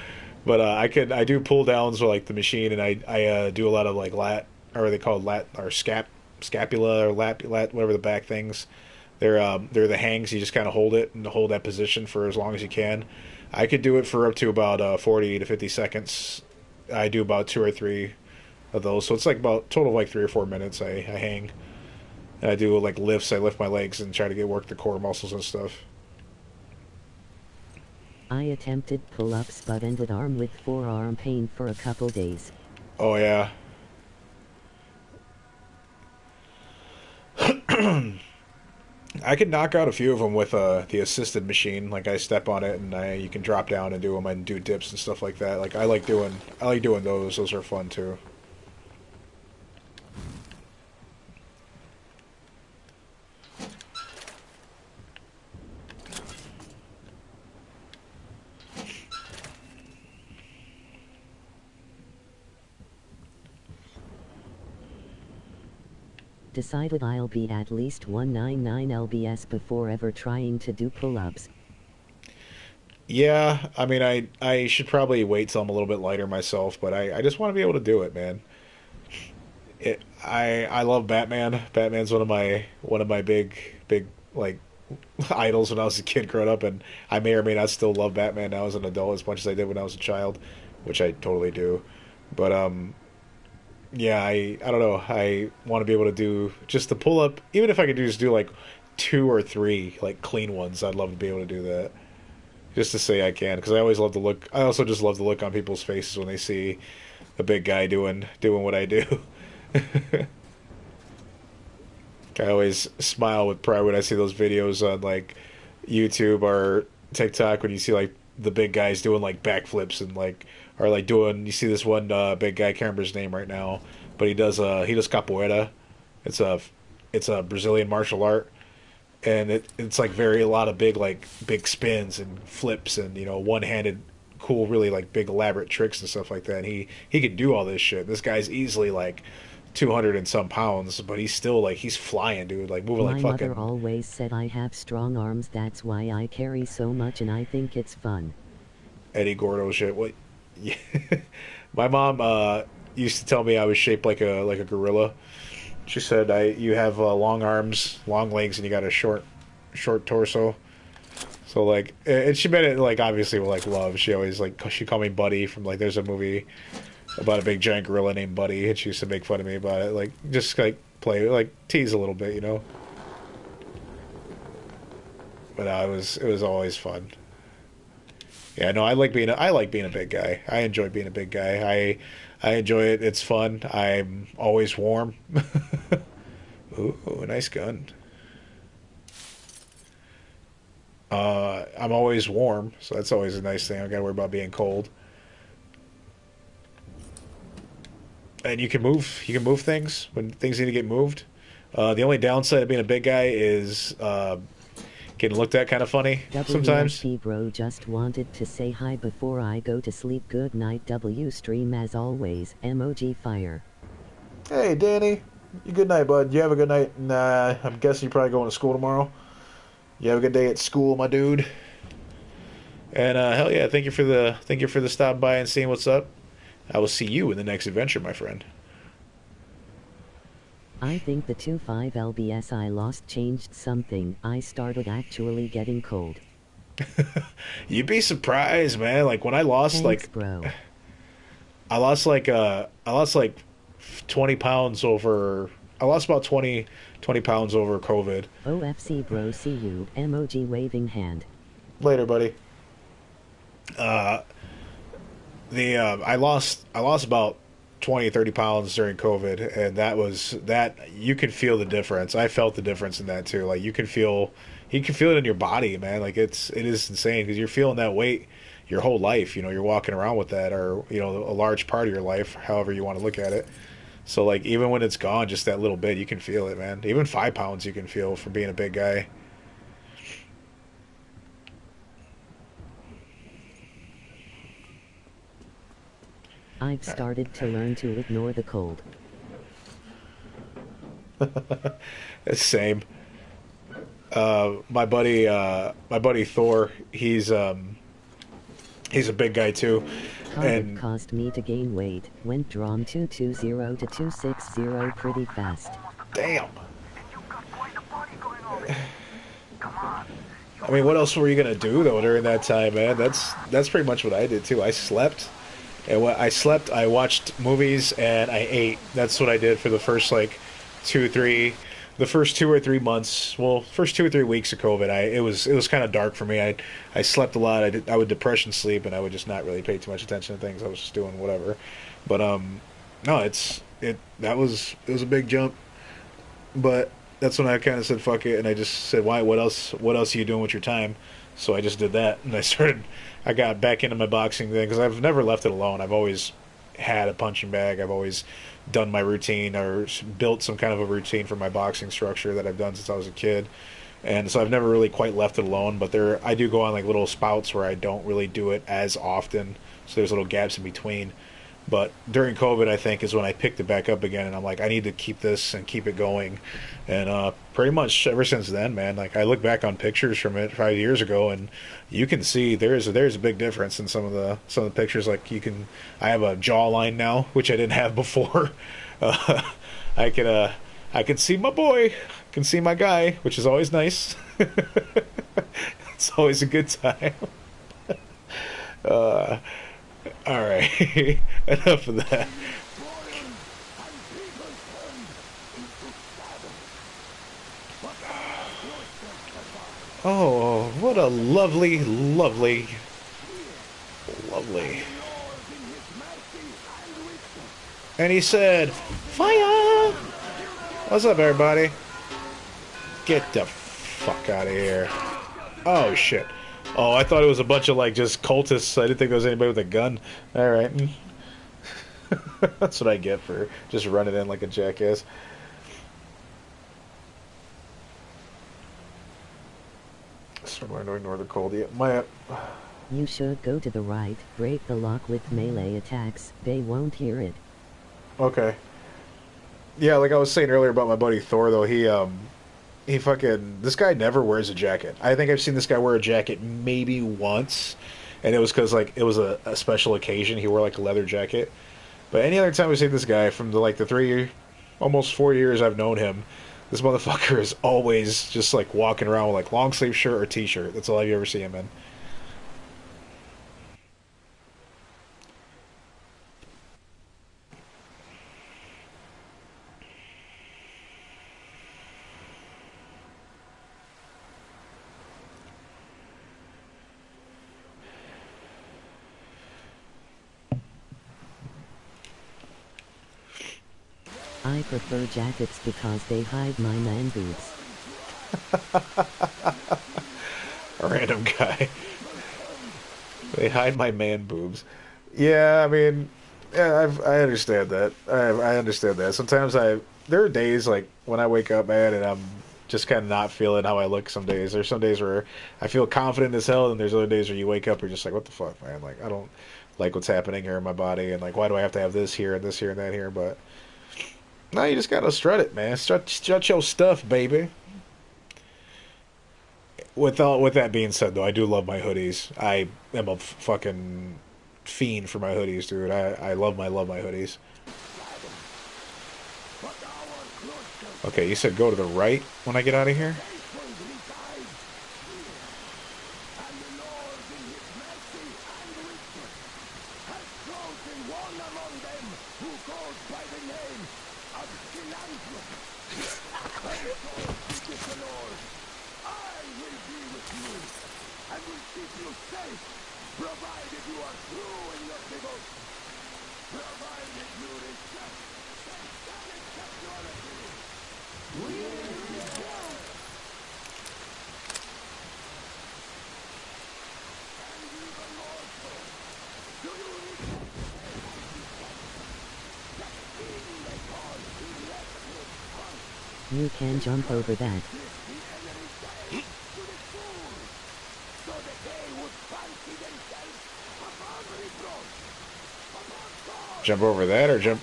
But I do pull downs with like the machine, and I do a lot of like lat, or what are they called, lat or scapula or lat, whatever the back things. They're the hangs. You just kind of hold it and hold that position for as long as you can. I could do it for up to about 40 to 50 seconds. I do about 2 or 3 of those, so it's like about total of like 3 or 4 minutes. I hang. And I do like lifts. I lift my legs and try to work the core muscles and stuff. I attempted pull-ups but ended arm with forearm pain for a couple days. Oh yeah. I could knock out a few of them with the assisted machine. Like I step on it and you can drop down and do them and do dips and stuff like that. Like I like doing those. Those are fun too. Decided I'll be at least 199 lbs before ever trying to do pull-ups. Yeah, I mean, I should probably wait till I'm a little bit lighter myself, but I just want to be able to do it, man. I love Batman. Batman's one of my big like idols when I was a kid growing up, and I may or may not still love Batman now as an adult as much as I did when I was a child, which I totally do. But yeah, I don't know. I want to be able to do just the pull up, even if I could just do like 2 or 3 like clean ones. I'd love to be able to do that, just to say I can, because I always love the look. I also just love the look on people's faces when they see a big guy doing what I do. I always smile with pride when I see those videos on like YouTube or TikTok when you see like the big guys doing like backflips and like, or like doing, you see this one big guy, I can't remember his name right now, but he does capoeira. It's a Brazilian martial art, and it's like a lot of big spins and flips and one-handed cool, really like big elaborate tricks and stuff like that. And he can do all this shit. This guy's easily like 200 and some pounds, but he's still like, he's flying, dude, like moving like fucking. My mother always said I have strong arms, that's why I carry so much, and I think it's fun. Eddie Gordo shit. What? Yeah. My mom used to tell me I was shaped like a gorilla. She said you have long arms, long legs, and you got a short torso. So like, and she meant it like obviously with like love. She always like, she called me Buddy from like, there's a movie about a big giant gorilla named Buddy, and she used to make fun of me about it, like just like play, like tease a little bit, But it was always fun. Yeah, no, I like being a big guy. I enjoy being a big guy. I enjoy it. It's fun. I'm always warm. Ooh, nice gun. I'm always warm, so that's always a nice thing. I don't gotta worry about being cold. And you can move things when things need to get moved. The only downside of being a big guy is getting looked at kind of funny sometimes. WFC bro just wanted to say hi before I go to sleep. Good night, W stream as always. Emoji fire. Hey Danny, good night, bud. You have a good night. Nah, I'm guessing you're probably going to school tomorrow. You have a good day at school, my dude. And hell yeah, thank you for the stop by and seeing what's up. I will see you in the next adventure, my friend. I think the 2.5 lbs I lost changed something. I started actually getting cold. You'd be surprised, man. Like when I lost, Thanks, like, bro. I lost like 20 pounds over. I lost about 20 pounds over COVID. OFC bro, see you. Emoji waving hand. Later, buddy. I lost about 20-30 pounds during COVID, and that you can feel the difference. I felt the difference in that too. Like you can feel it in your body, man. Like it is insane because you're feeling that weight your whole life. You're walking around with that, or a large part of your life, however you want to look at it. So like even when it's gone, just that little bit, you can feel it, man. Even 5 pounds you can feel from being a big guy. I've started to learn to ignore the cold. Same. My buddy Thor, he's a big guy too, COVID and caused me to gain weight. Went from 220 to 260 pretty fast. damn. I mean, what else were you gonna do though during that time, man? That's pretty much what I did too. I slept, and when I slept, I watched movies and I ate. That's what I did for the first like the first 2 or 3 months. Well, first 2 or 3 weeks of COVID. It was kind of dark for me. I slept a lot. I would depression sleep, and I would just not really pay too much attention to things. I was just doing whatever. But no, it was a big jump. But that's when I kind of said fuck it, and I just said, why? What else are you doing with your time? So I just did that, and I got back into my boxing thing because I've never left it alone. I've always had a punching bag. I've always done my routine or built some kind of a routine for my boxing structure that I've done since I was a kid. And so I've never really quite left it alone, but I do go on like little spouts where I don't really do it as often. So there's little gaps in between. But during COVID, I think, is when I picked it back up again, and I'm like, I need to keep this and keep it going. And pretty much ever since then, man, like I look back on pictures from it 5 years ago, and you can see there's a big difference in some of the pictures. Like I have a jawline now, which I didn't have before. Uh, I can see my boy, can see my guy, which is always nice. It's always a good time. Uh, all right, enough of that. Oh, what a lovely, lovely, lovely. And he said, "Fire!" What's up, everybody? Get the fuck out of here. Oh, shit. Oh, I thought it was a bunch of, like, just cultists. I didn't think there was anybody with a gun. Alright. That's what I get for just running in like a jackass. So I'm going to ignore the cold. Yeah, You should go to the right, break the lock with melee attacks, they won't hear it. Okay. Yeah, like I was saying earlier about my buddy Thor, though, this guy never wears a jacket. I think I've seen this guy wear a jacket maybe once, and it was because, like, it was a special occasion. He wore, like, a leather jacket. But any other time I've seen this guy, from almost 4 years I've known him, this motherfucker is always just, like, walking around with, like, long sleeve shirt or t-shirt. That's all I've ever seen him in. I prefer jackets because they hide my man boobs. A random guy. They hide my man boobs. Yeah, I mean, yeah, I understand that. I understand that. Sometimes there are days, like, when I wake up, man, and I'm just kind of not feeling how I look some days. There's some days where I feel confident as hell, and there's other days where you wake up, you're just like, what the fuck, man? Like, I don't like what's happening here in my body, and, like, why do I have to have this here and this here and that here? But no, you just gotta strut it, man. Strut your stuff, baby. With that being said, though, I do love my hoodies. I am a fucking fiend for my hoodies, dude. I love my hoodies. Okay, you said go to the right when I get out of here? You can jump over that. Jump over that or jump...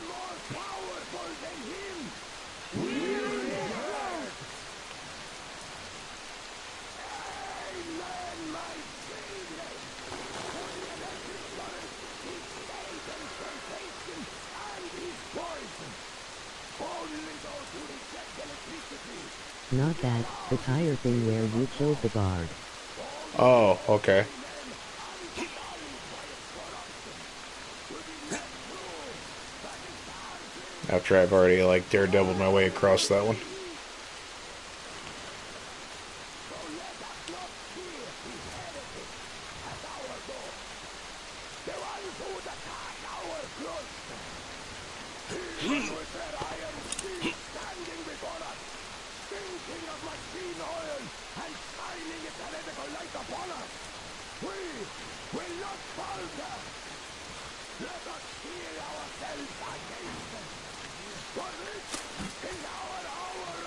Not that, the tire thing where you killed the guard. Oh, okay. After I've already, like, daredeviled my way across that one.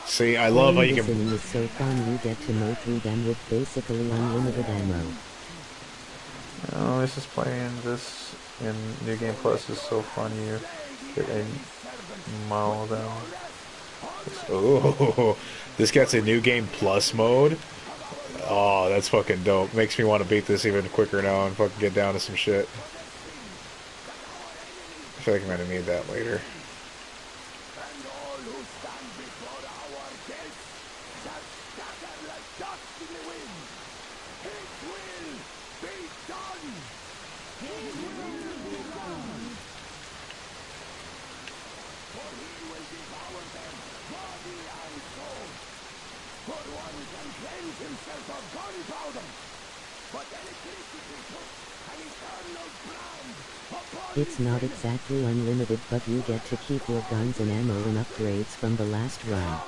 See, I love how you can... Listening is so fun, you get to mow through them with basically unlimited ammo. Oh, this is playing this in New Game Plus is so fun. You get a mow them. Oh, this gets a New Game Plus mode. Oh, that's fucking dope. Makes me want to beat this even quicker now and fucking get down to some shit. I feel like I'm gonna need that later. It's not exactly unlimited, but you get to keep your guns and ammo and upgrades from the last run.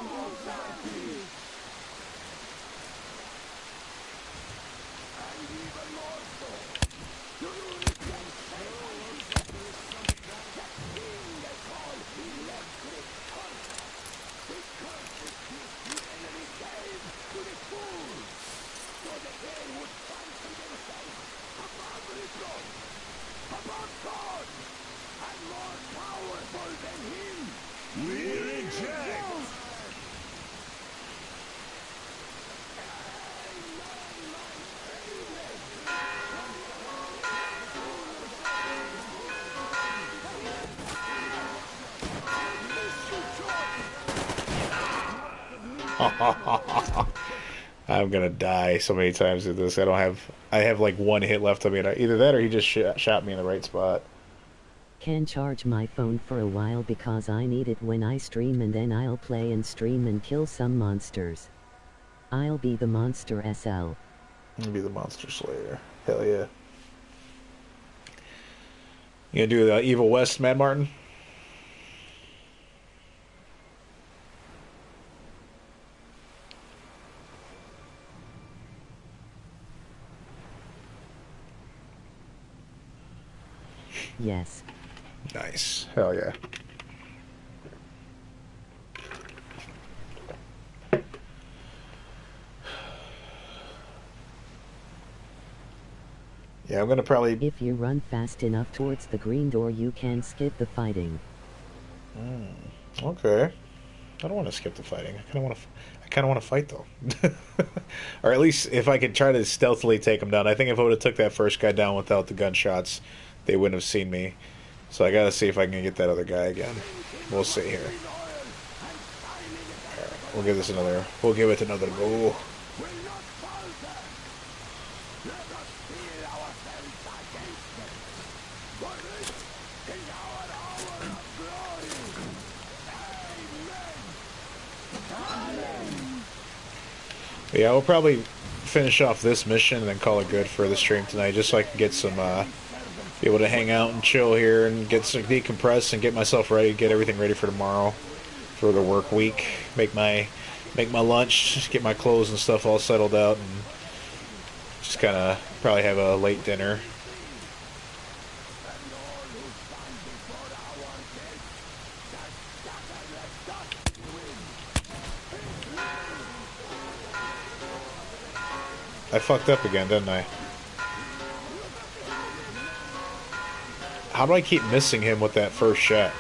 I'm gonna die so many times with this. I have like one hit left on me. And either that or he just shot me in the right spot. Can charge my phone for a while because I need it when I stream, and then I'll play and stream and kill some monsters. I'll be the monster SL. I'll be the monster slayer. Hell yeah. You gonna do the Evil West, Mad Martin? Yes. Nice. Hell yeah. Yeah, I'm gonna probably... If you run fast enough towards the green door, you can skip the fighting. Okay. I don't want to skip the fighting. I kind of want to fight though. Or at least if I could try to stealthily take him down. I think if I would have took that first guy down without the gunshots, they wouldn't have seen me. So I gotta see if I can get that other guy again. We'll see here. Alright, we'll give it another go. Yeah, we'll probably finish off this mission and then call it good for the stream tonight, just so I can get some, be able to hang out and chill here and get some decompress and get myself ready, get everything ready for tomorrow, for the work week, make my lunch, just get my clothes and stuff all settled out, and just kind of probably have a late dinner. I fucked up again, didn't I? How do I keep missing him with that first shot?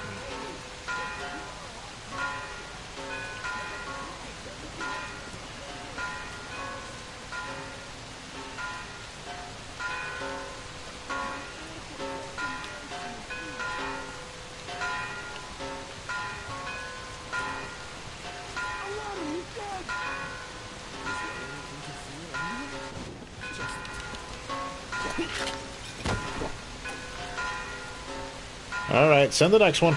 Alright, send the next one.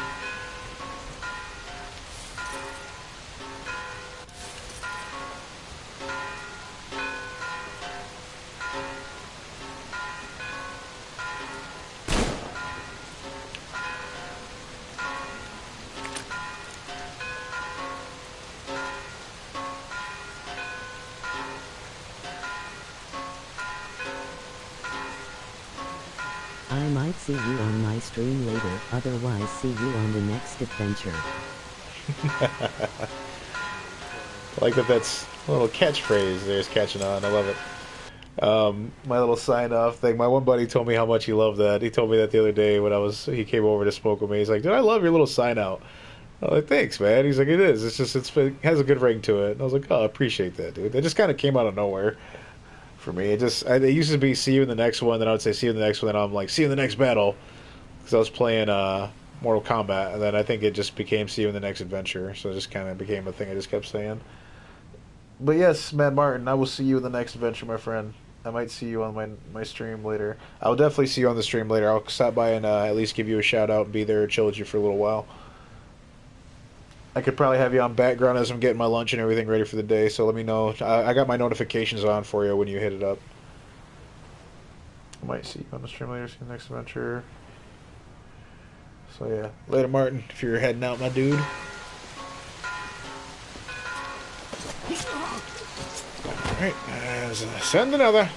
I might see you on my stream later, otherwise see you on the next adventure. I like that that's a little catchphrase there's catching on. I love it. My little sign-off thing. My one buddy told me how much he loved that. He told me that the other day when he came over to smoke with me. He's like, dude, I love your little sign-out. I was like, thanks, man. He's like, it is. It has a good ring to it. And I was like, oh, I appreciate that, dude. That just kind of came out of nowhere for me. It used to be see you in the next one, then I would say see you in the next one, then I'm like, see you in the next battle. Because I was playing Mortal Kombat, and then I think it just became see you in the next adventure. So it just kind of became a thing I just kept saying. But yes, Matt Martin, I will see you in the next adventure, my friend. I might see you on my stream later. I will definitely see you on the stream later. I'll stop by and at least give you a shout out and be there and chill with you for a little while. I could probably have you on background as I'm getting my lunch and everything ready for the day, so let me know. I got my notifications on for you when you hit it up. I might see you on the stream later, see you next adventure. So yeah, later Martin, if you're heading out, my dude. Alright, send another.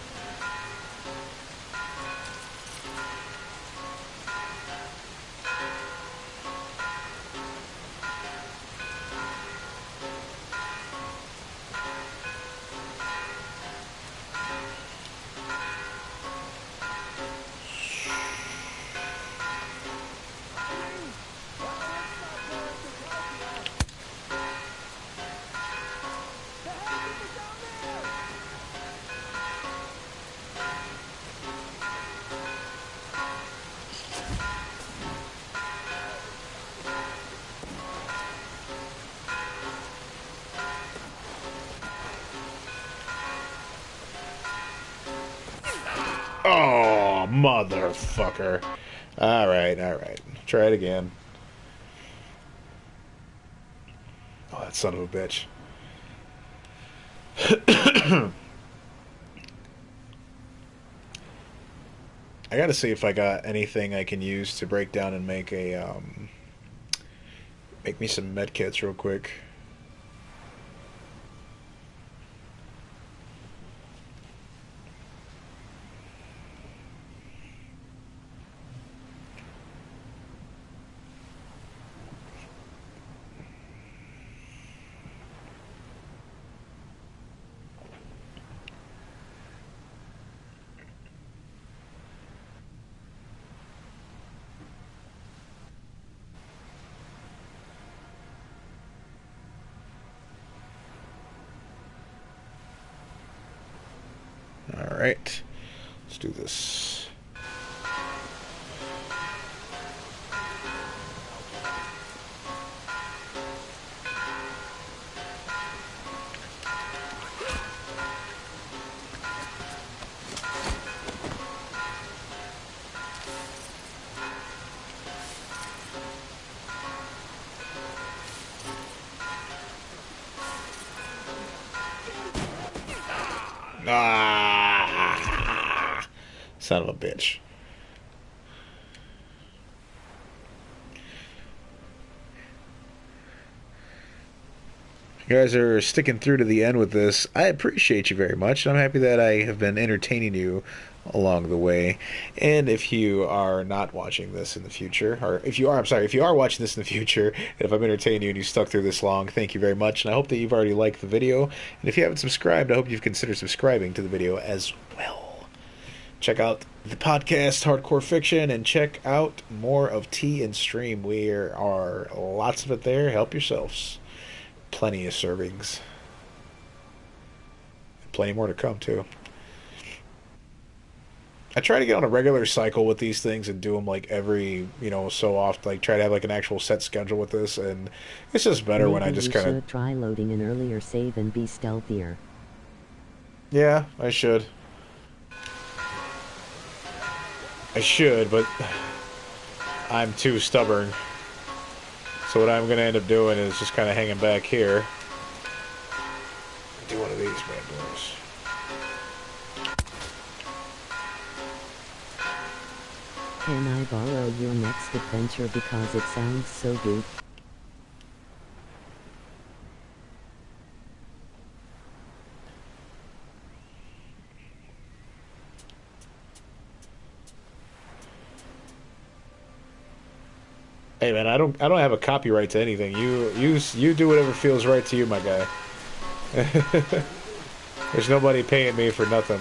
Oh, motherfucker. Alright, alright. Try it again. Oh, that son of a bitch. I gotta see if I got anything I can use to break down and make make me some medkits real quick. Alright, let's do this. Ah, son of a bitch. You guys are sticking through to the end with this. I appreciate you very much. I'm happy that I have been entertaining you along the way. And if you are not watching this in the future, or if you are, I'm sorry, if you are watching this in the future, and if I'm entertaining you and you stuck through this long, thank you very much. And I hope that you've already liked the video. And if you haven't subscribed, I hope you've considered subscribing to the video as well. Check out the podcast, Hardcore Fiction, and check out more of Tea and Stream. There are lots of it there. Help yourselves. Plenty of servings. Plenty more to come, too. I try to get on a regular cycle with these things and do them like every, so often. Like try to have like an actual set schedule with this, and it's just better Maybe when I just kind of try loading an earlier save and be stealthier. Yeah, I should. I'm too stubborn. So what I'm gonna end up doing is just kind of hanging back here. Do one of these bad boys. Can I borrow your next adventure because it sounds so good? Hey man, I don't have a copyright to anything. You do whatever feels right to you, my guy. There's nobody paying me for nothing.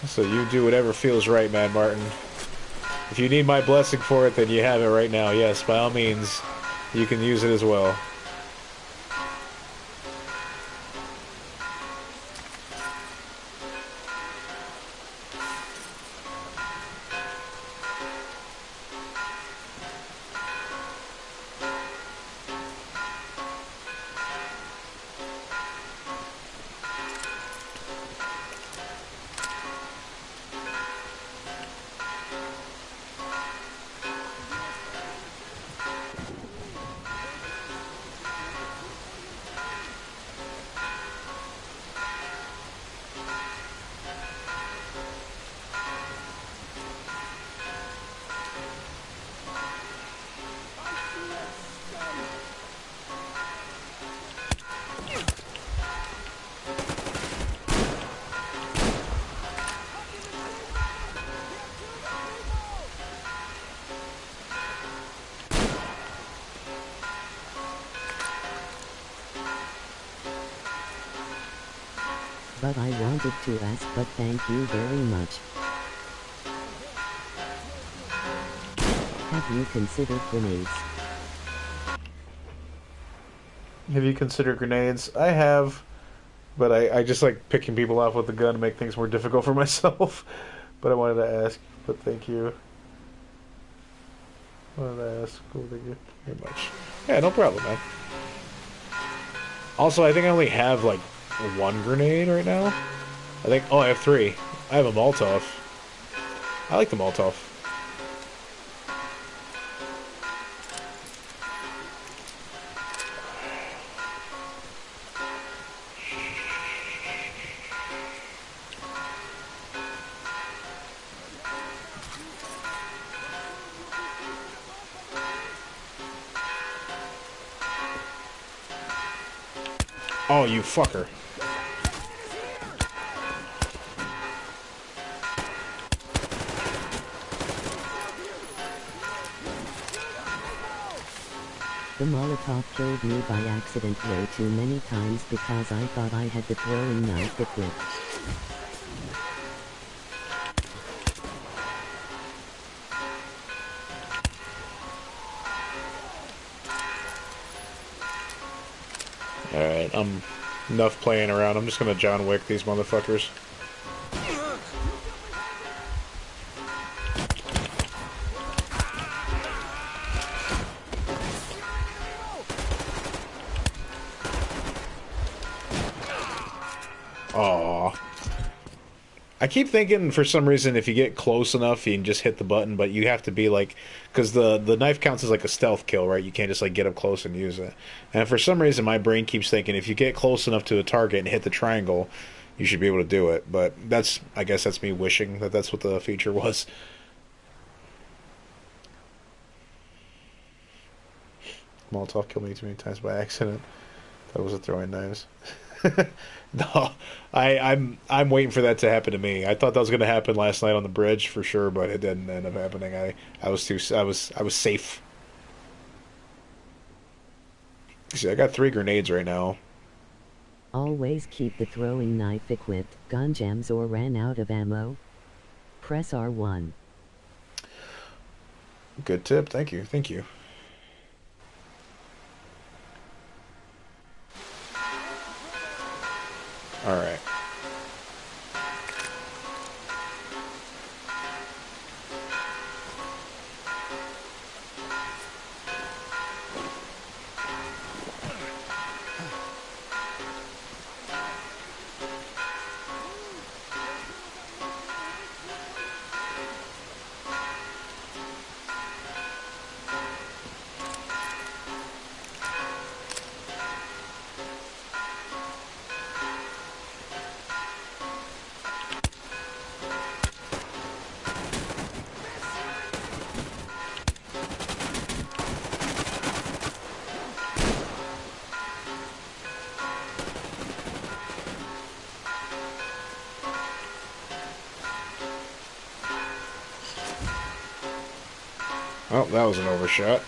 So you do whatever feels right, man, Martin. If you need my blessing for it, then you have it right now. Yes, by all means, you can use it as well. But I wanted to ask, but thank you very much. Have you considered grenades? Have you considered grenades? I have, but I just like picking people off with the gun to make things more difficult for myself. But I wanted to ask, but thank you. I wanted to ask, cool, thank you very much. Yeah, no problem, man. Also, I think I only have like one grenade right now. I think, oh, I have 3. I have a Molotov. I like the Molotov. Oh, you fucker. The Molotov killed me by accident way too many times because I thought I had the throwing knife equipped. Alright, enough playing around. I'm just gonna John Wick these motherfuckers. Aww. I keep thinking for some reason if you get close enough you can just hit the button, but you have to be like, because the knife counts as like a stealth kill, right? You can't just like get up close and use it. And for some reason my brain keeps thinking if you get close enough to a target and hit the triangle, you should be able to do it. But that's, I guess that's me wishing that that's what the feature was. Molotov killed me too many times by accident. That was a throwing knives. No, I'm waiting for that to happen to me. I thought that was going to happen last night on the bridge for sure, but it didn't end up happening. I was safe. See, I got 3 grenades right now. Always keep the throwing knife equipped. Gun jams or ran out of ammo. Press R1. Good tip. Thank you. Thank you. All right. Oh, that was an overshot.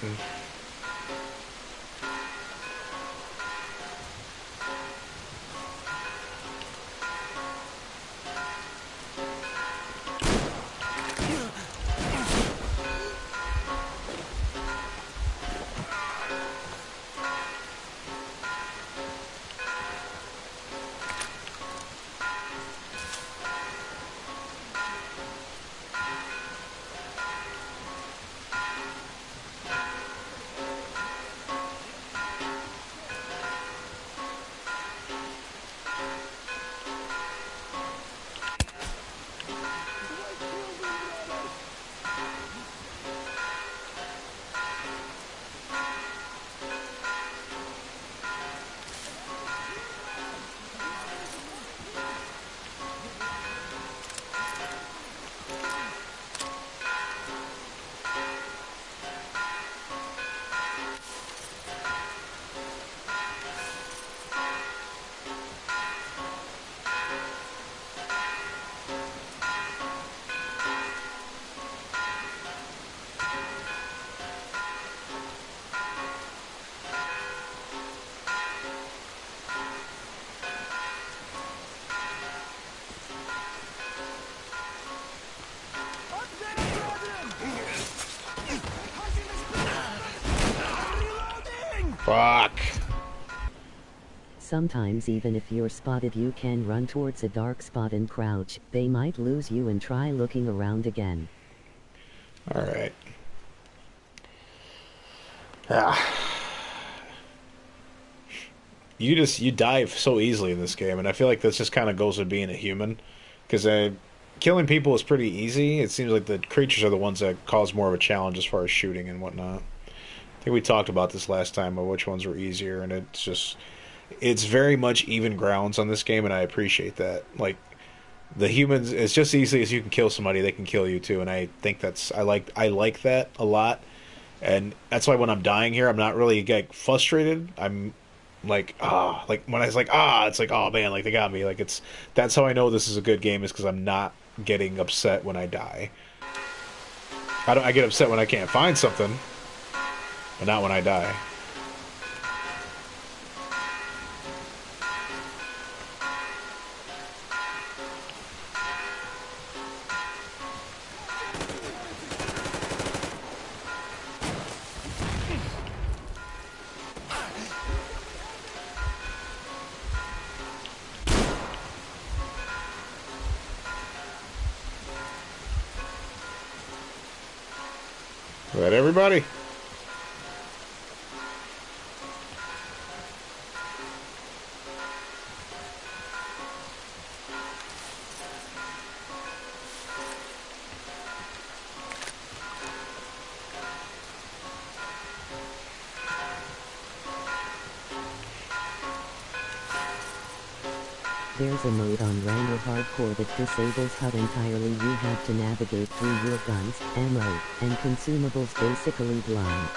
Fuck. Sometimes even if you're spotted you can run towards a dark spot and crouch. They might lose you and try looking around again. Alright. Ah. You die so easily in this game, and I feel like this just kind of goes with being a human. Because killing people is pretty easy. It seems like the creatures are the ones that cause more of a challenge as far as shooting and whatnot. I think we talked about this last time, about which ones were easier, and it's very much even grounds on this game, and I appreciate that. Like, the humans, it's just easy as you can kill somebody, they can kill you too, and I think I like that a lot, and that's why when I'm dying here, I'm not really like frustrated. I'm like like when I was like it's like, oh man, like they got me. Like that's how I know this is a good game, is because I'm not getting upset when I die. I get upset when I can't find something, but not when I die. Is that everybody? There's a mode on Ranger Hardcore that disables HUD entirely. You have to navigate through your guns, ammo, and consumables basically blind.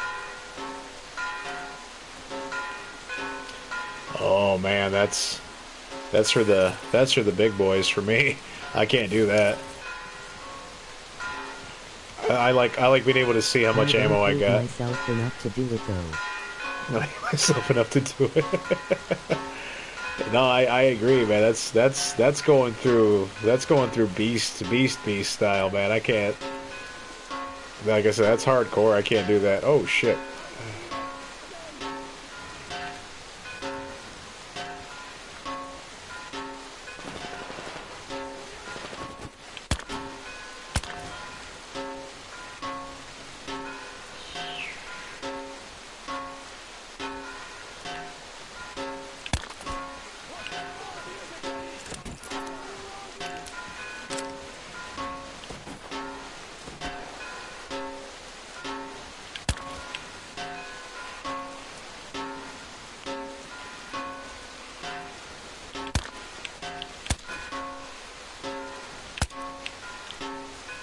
Oh man, that's for the big boys. For me, I can't do that. I like being able to see how much ammo I got. Myself enough to do it though. I hate myself enough to do it. No, I agree, man. That's going through beast style, man. I can't. Like I said, that's hardcore. I can't do that. Oh shit.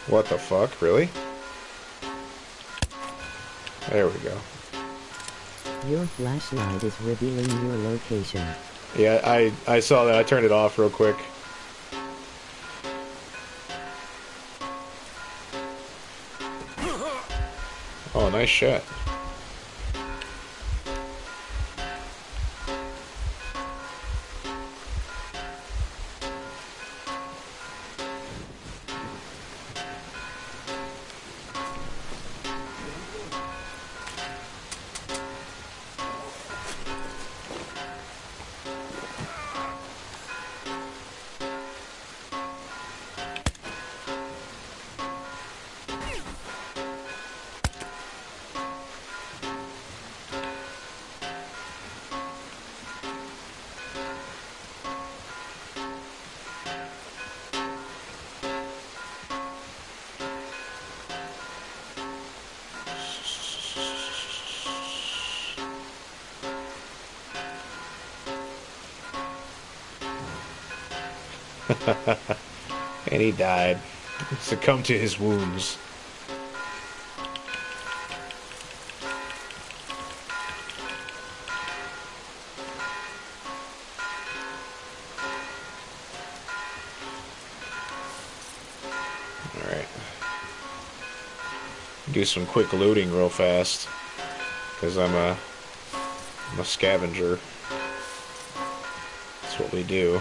What the fuck? Really? There we go. Your flashlight is revealing your location. Yeah, I saw that. I turned it off real quick. Oh, nice shot. And he died. Succumbed to his wounds. Alright. Do some quick looting real fast. Because I'm a scavenger. That's what we do.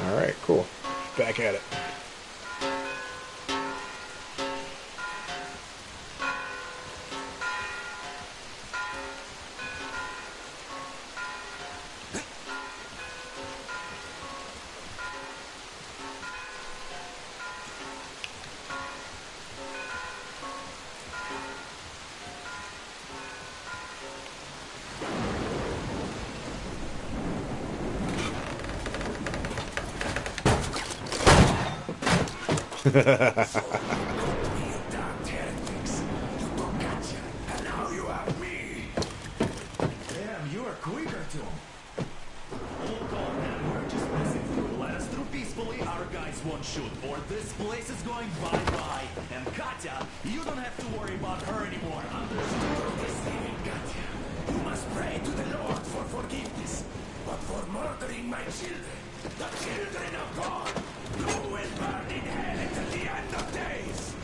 Alright, cool. Back at it. Damn, you are quicker too. Hold on, man. We're just passing through. Let us through peacefully. Our guys won't shoot, or this place is going bye-bye. And Katya, you don't have to worry about her anymore. Understood? Deceiving Katya. You must pray to the Lord for forgiveness, but for murdering my children, the children of God, you will burn in hell until the end of days.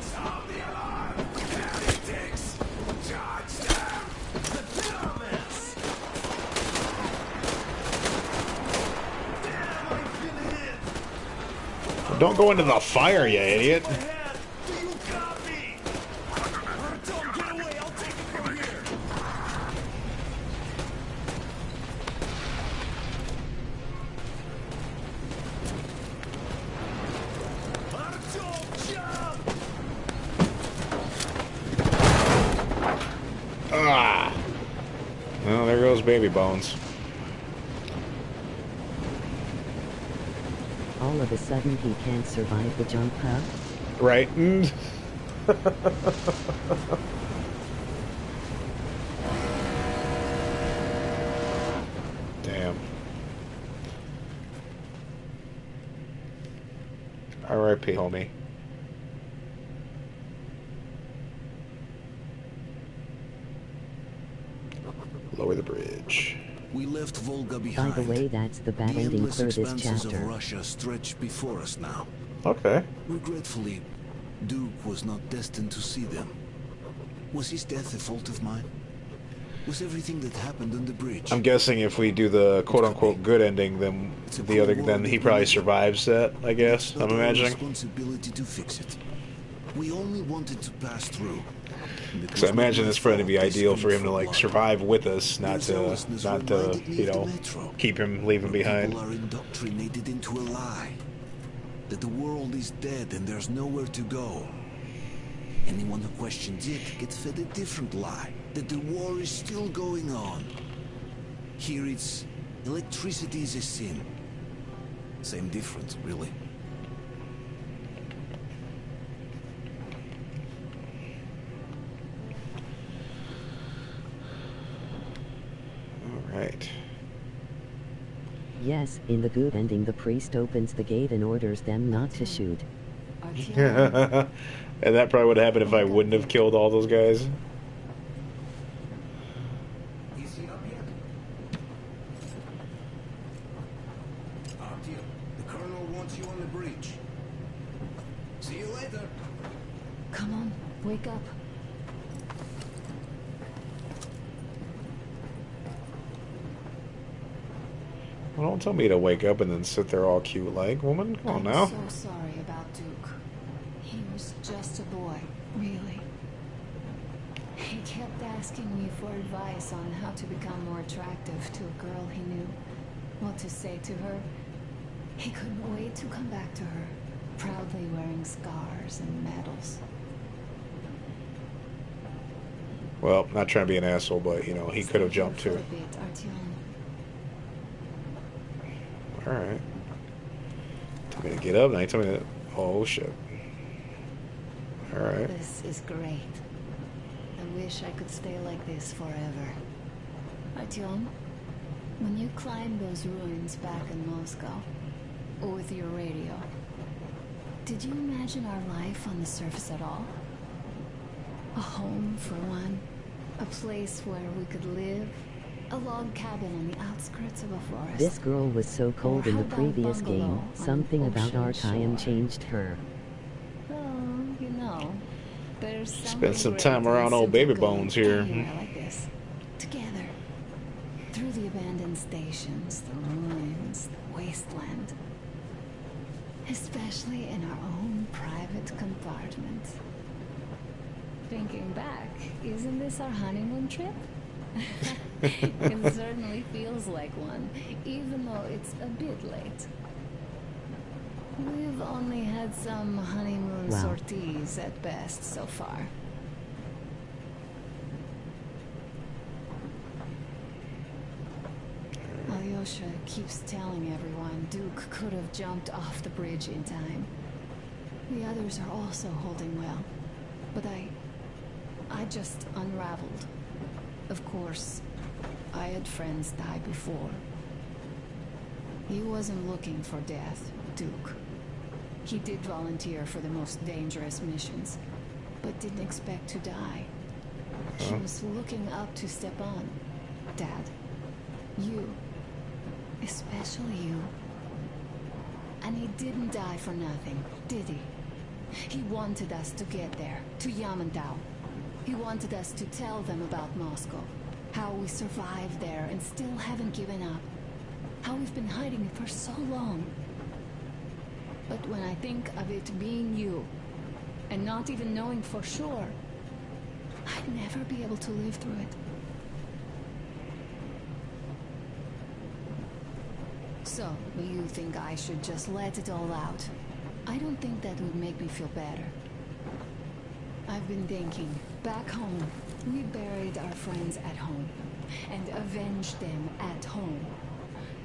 Sound the alarm! Heretics! Charge them! The pyramids! Damn, I feel hit! Don't go into the fire, you idiot. My head! Do you copy? Don't get away, I'll take it from here! Artyom, jump! Ah! Well, there goes baby bones. All of a sudden he can't survive the jump, huh? Right? Damn. R.I.P. homie. Lower the bridge. We left Volga By behind. the way, that's the The bad ending endless for this expanses of chapter. Russia stretch before us now. Okay. Regretfully, Duke was not destined to see them. Was his death a fault of mine? Was everything that happened on the bridge? I'm guessing if we do the quote-unquote good ending, then then he probably survives that, I guess. I'm Not our imagining. responsibility to fix it. We only wanted to pass through. And it So I was not imagine my it's going to fault be they ideal for him screamed to for like blood. survive with us, not Their to, zealousness you reminded me of the know, metro. keep him, leave him Where behind. People are indoctrinated into a lie. That the world is dead and there's nowhere to go. Anyone who questions it gets fed a different lie, that the war is still going on. Here it's electricity is a sin. Same difference, really. All right. Yes, in the good ending the priest opens the gate and orders them not to shoot. And that probably would have happened if I wouldn't have killed all those guys. Is he up yet? Artyom, the colonel wants you on the bridge. See you later. Come on, wake up. Well, don't tell me to wake up and then sit there all cute like, woman. Come on now. I'm so sorry about Duke. He was just a boy, really. He kept asking me for advice on how to become more attractive to a girl he knew, what to say to her. He couldn't wait to come back to her, proudly wearing scars and medals. Well, not trying to be an asshole, but, you know, he could have jumped too. Alright. Tell me to get up, now you tell me to... Oh, shit. Alright. This is great. I wish I could stay like this forever. Artyom, when you climbed those ruins back in Moscow, with your radio, did you imagine our life on the surface at all? A home, for one. A place where we could live. A log cabin on the outskirts of a forest. This girl was so cold in the previous game, something about Artyom changed her. Oh, you know, there's Spend some time around old baby bones here. Like this, together, through the abandoned stations, the ruins, the wasteland. Especially in our own private compartment. Thinking back, isn't this our honeymoon trip? It certainly feels like one, even though it's a bit late. We've only had some honeymoon sorties at best so far. Alyosha keeps telling everyone Duke could have jumped off the bridge in time. The others are also holding well, but I just unraveled. Of course, I had friends die before. He wasn't looking for death, Duke. He did volunteer for the most dangerous missions, but didn't expect to die. He was looking up to Stepan. Dad, you. Especially you. And he didn't die for nothing, did he? He wanted us to get there, to Yamantau. He wanted us to tell them about Moscow, how we survived there and still haven't given up, how we've been hiding it for so long. But when I think of it being you, and not even knowing for sure, I'd never be able to live through it. So, do you think I should just let it all out? I don't think that would make me feel better. I've been thinking, back home, we buried our friends at home, and avenged them at home.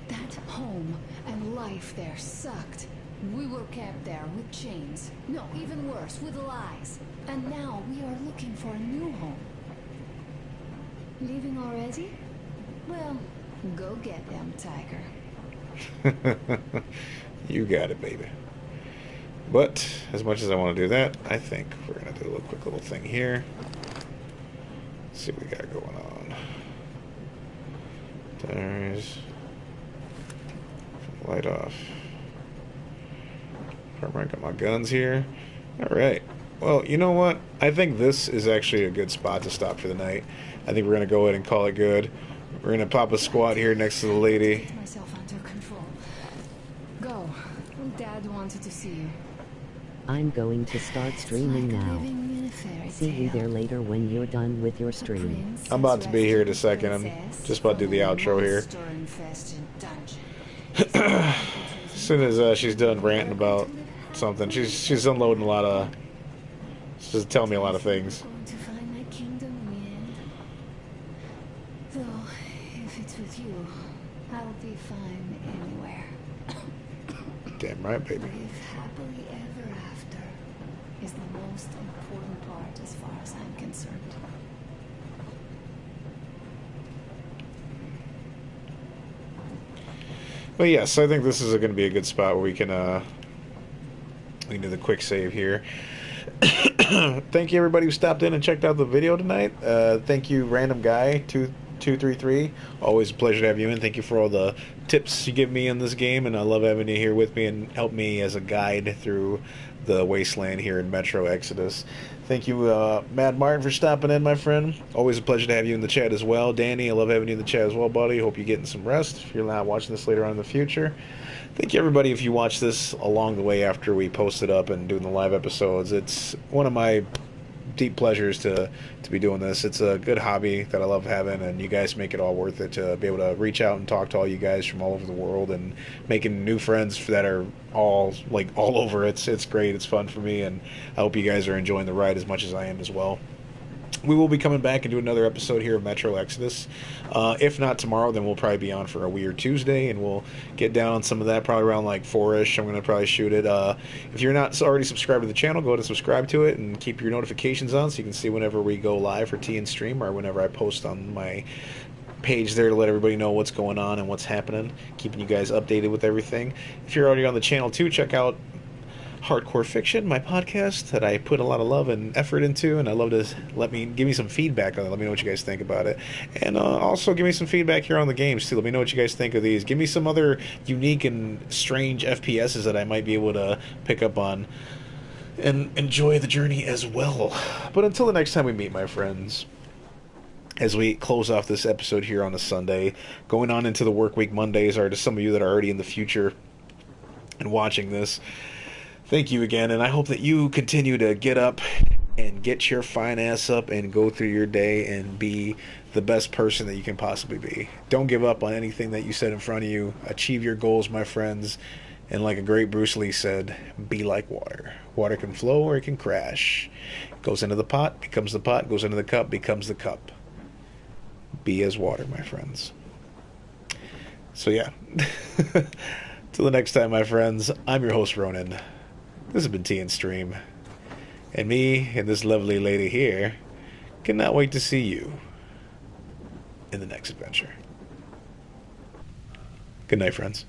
That home and life there sucked. We were kept there with chains. No, even worse, with lies. And now we are looking for a new home. Leaving already? Well, go get them, Tiger. You got it, baby. But as much as I want to do that, I think we're gonna do a quick little thing here. Let's see what we got going on. There's light off. Alright, got my guns here. Alright. Well, you know what? I think this is actually a good spot to stop for the night. I think we're gonna go ahead and call it good. We're gonna pop a squat here next to the lady. Get myself under control. Go. Dad wanted to see you. I'm going to start streaming now. See you there later when you're done with your stream. I'm about to be here in a second. I'm just about to do the outro here. As soon as she's done ranting about something, she's unloading a lot It's just telling me a lot of things. Going to find my kingdom in the end. Though, if it's with you, I'll be fine anywhere. Damn right, baby. Live happily ever after is the most important part as far as I'm concerned. But yes, I think this is going to be a good spot where we can do the quick save here. Thank you everybody who stopped in and checked out the video tonight. Thank you random guy 2233. Always a pleasure to have you in. Thank you for all the tips you give me in this game, and I love having you here with me and help me as a guide through the wasteland here in Metro Exodus. Thank you, Mad Martin, for stopping in, my friend. Always a pleasure to have you in the chat as well. Danny, I love having you in the chat as well, buddy. Hope you're getting some rest if you're not watching this later on in the future. Thank you, everybody, if you watch this along the way after we post it up and doing the live episodes. It's one of my deep pleasures to be doing this. It's a good hobby that I love having, and you guys make it all worth it to be able to reach out and talk to all you guys from all over the world and making new friends that are all over. It's great. It's fun for me, and I hope you guys are enjoying the ride as much as I am as well. We will be coming back and do another episode here of Metro Exodus. If not tomorrow, then we'll probably be on for a Weird Tuesday, and we'll get down on some of that probably around like 4-ish. I'm going to probably shoot it. If you're not already subscribed to the channel, go ahead and subscribe to it and keep your notifications on so you can see whenever we go live for Tea and Stream or whenever I post on my page there to let everybody know what's going on and what's happening, keeping you guys updated with everything. If you're already on the channel too, check out Hardcore Fiction, my podcast that I put a lot of love and effort into, and I love to give me some feedback on it. Let me know what you guys think about it, and also give me some feedback here on the games too. Let me know what you guys think of these. Give me some other unique and strange FPSs that I might be able to pick up on and enjoy the journey as well. But until the next time we meet, my friends, as we close off this episode here on a Sunday, going on into the work week Mondays, or to some of you that are already in the future and watching this, thank you again, and I hope that you continue to get up and get your fine ass up and go through your day and be the best person that you can possibly be. Don't give up on anything that you set in front of you. Achieve your goals, my friends, and like a great Bruce Lee said, be like water. Water can flow or it can crash. It goes into the pot, becomes the pot, goes into the cup, becomes the cup. Be as water, my friends. So yeah, till the next time, my friends, I'm your host, Ronan. This has been Tea and Stream, and me and this lovely lady here cannot wait to see you in the next adventure. Good night, friends.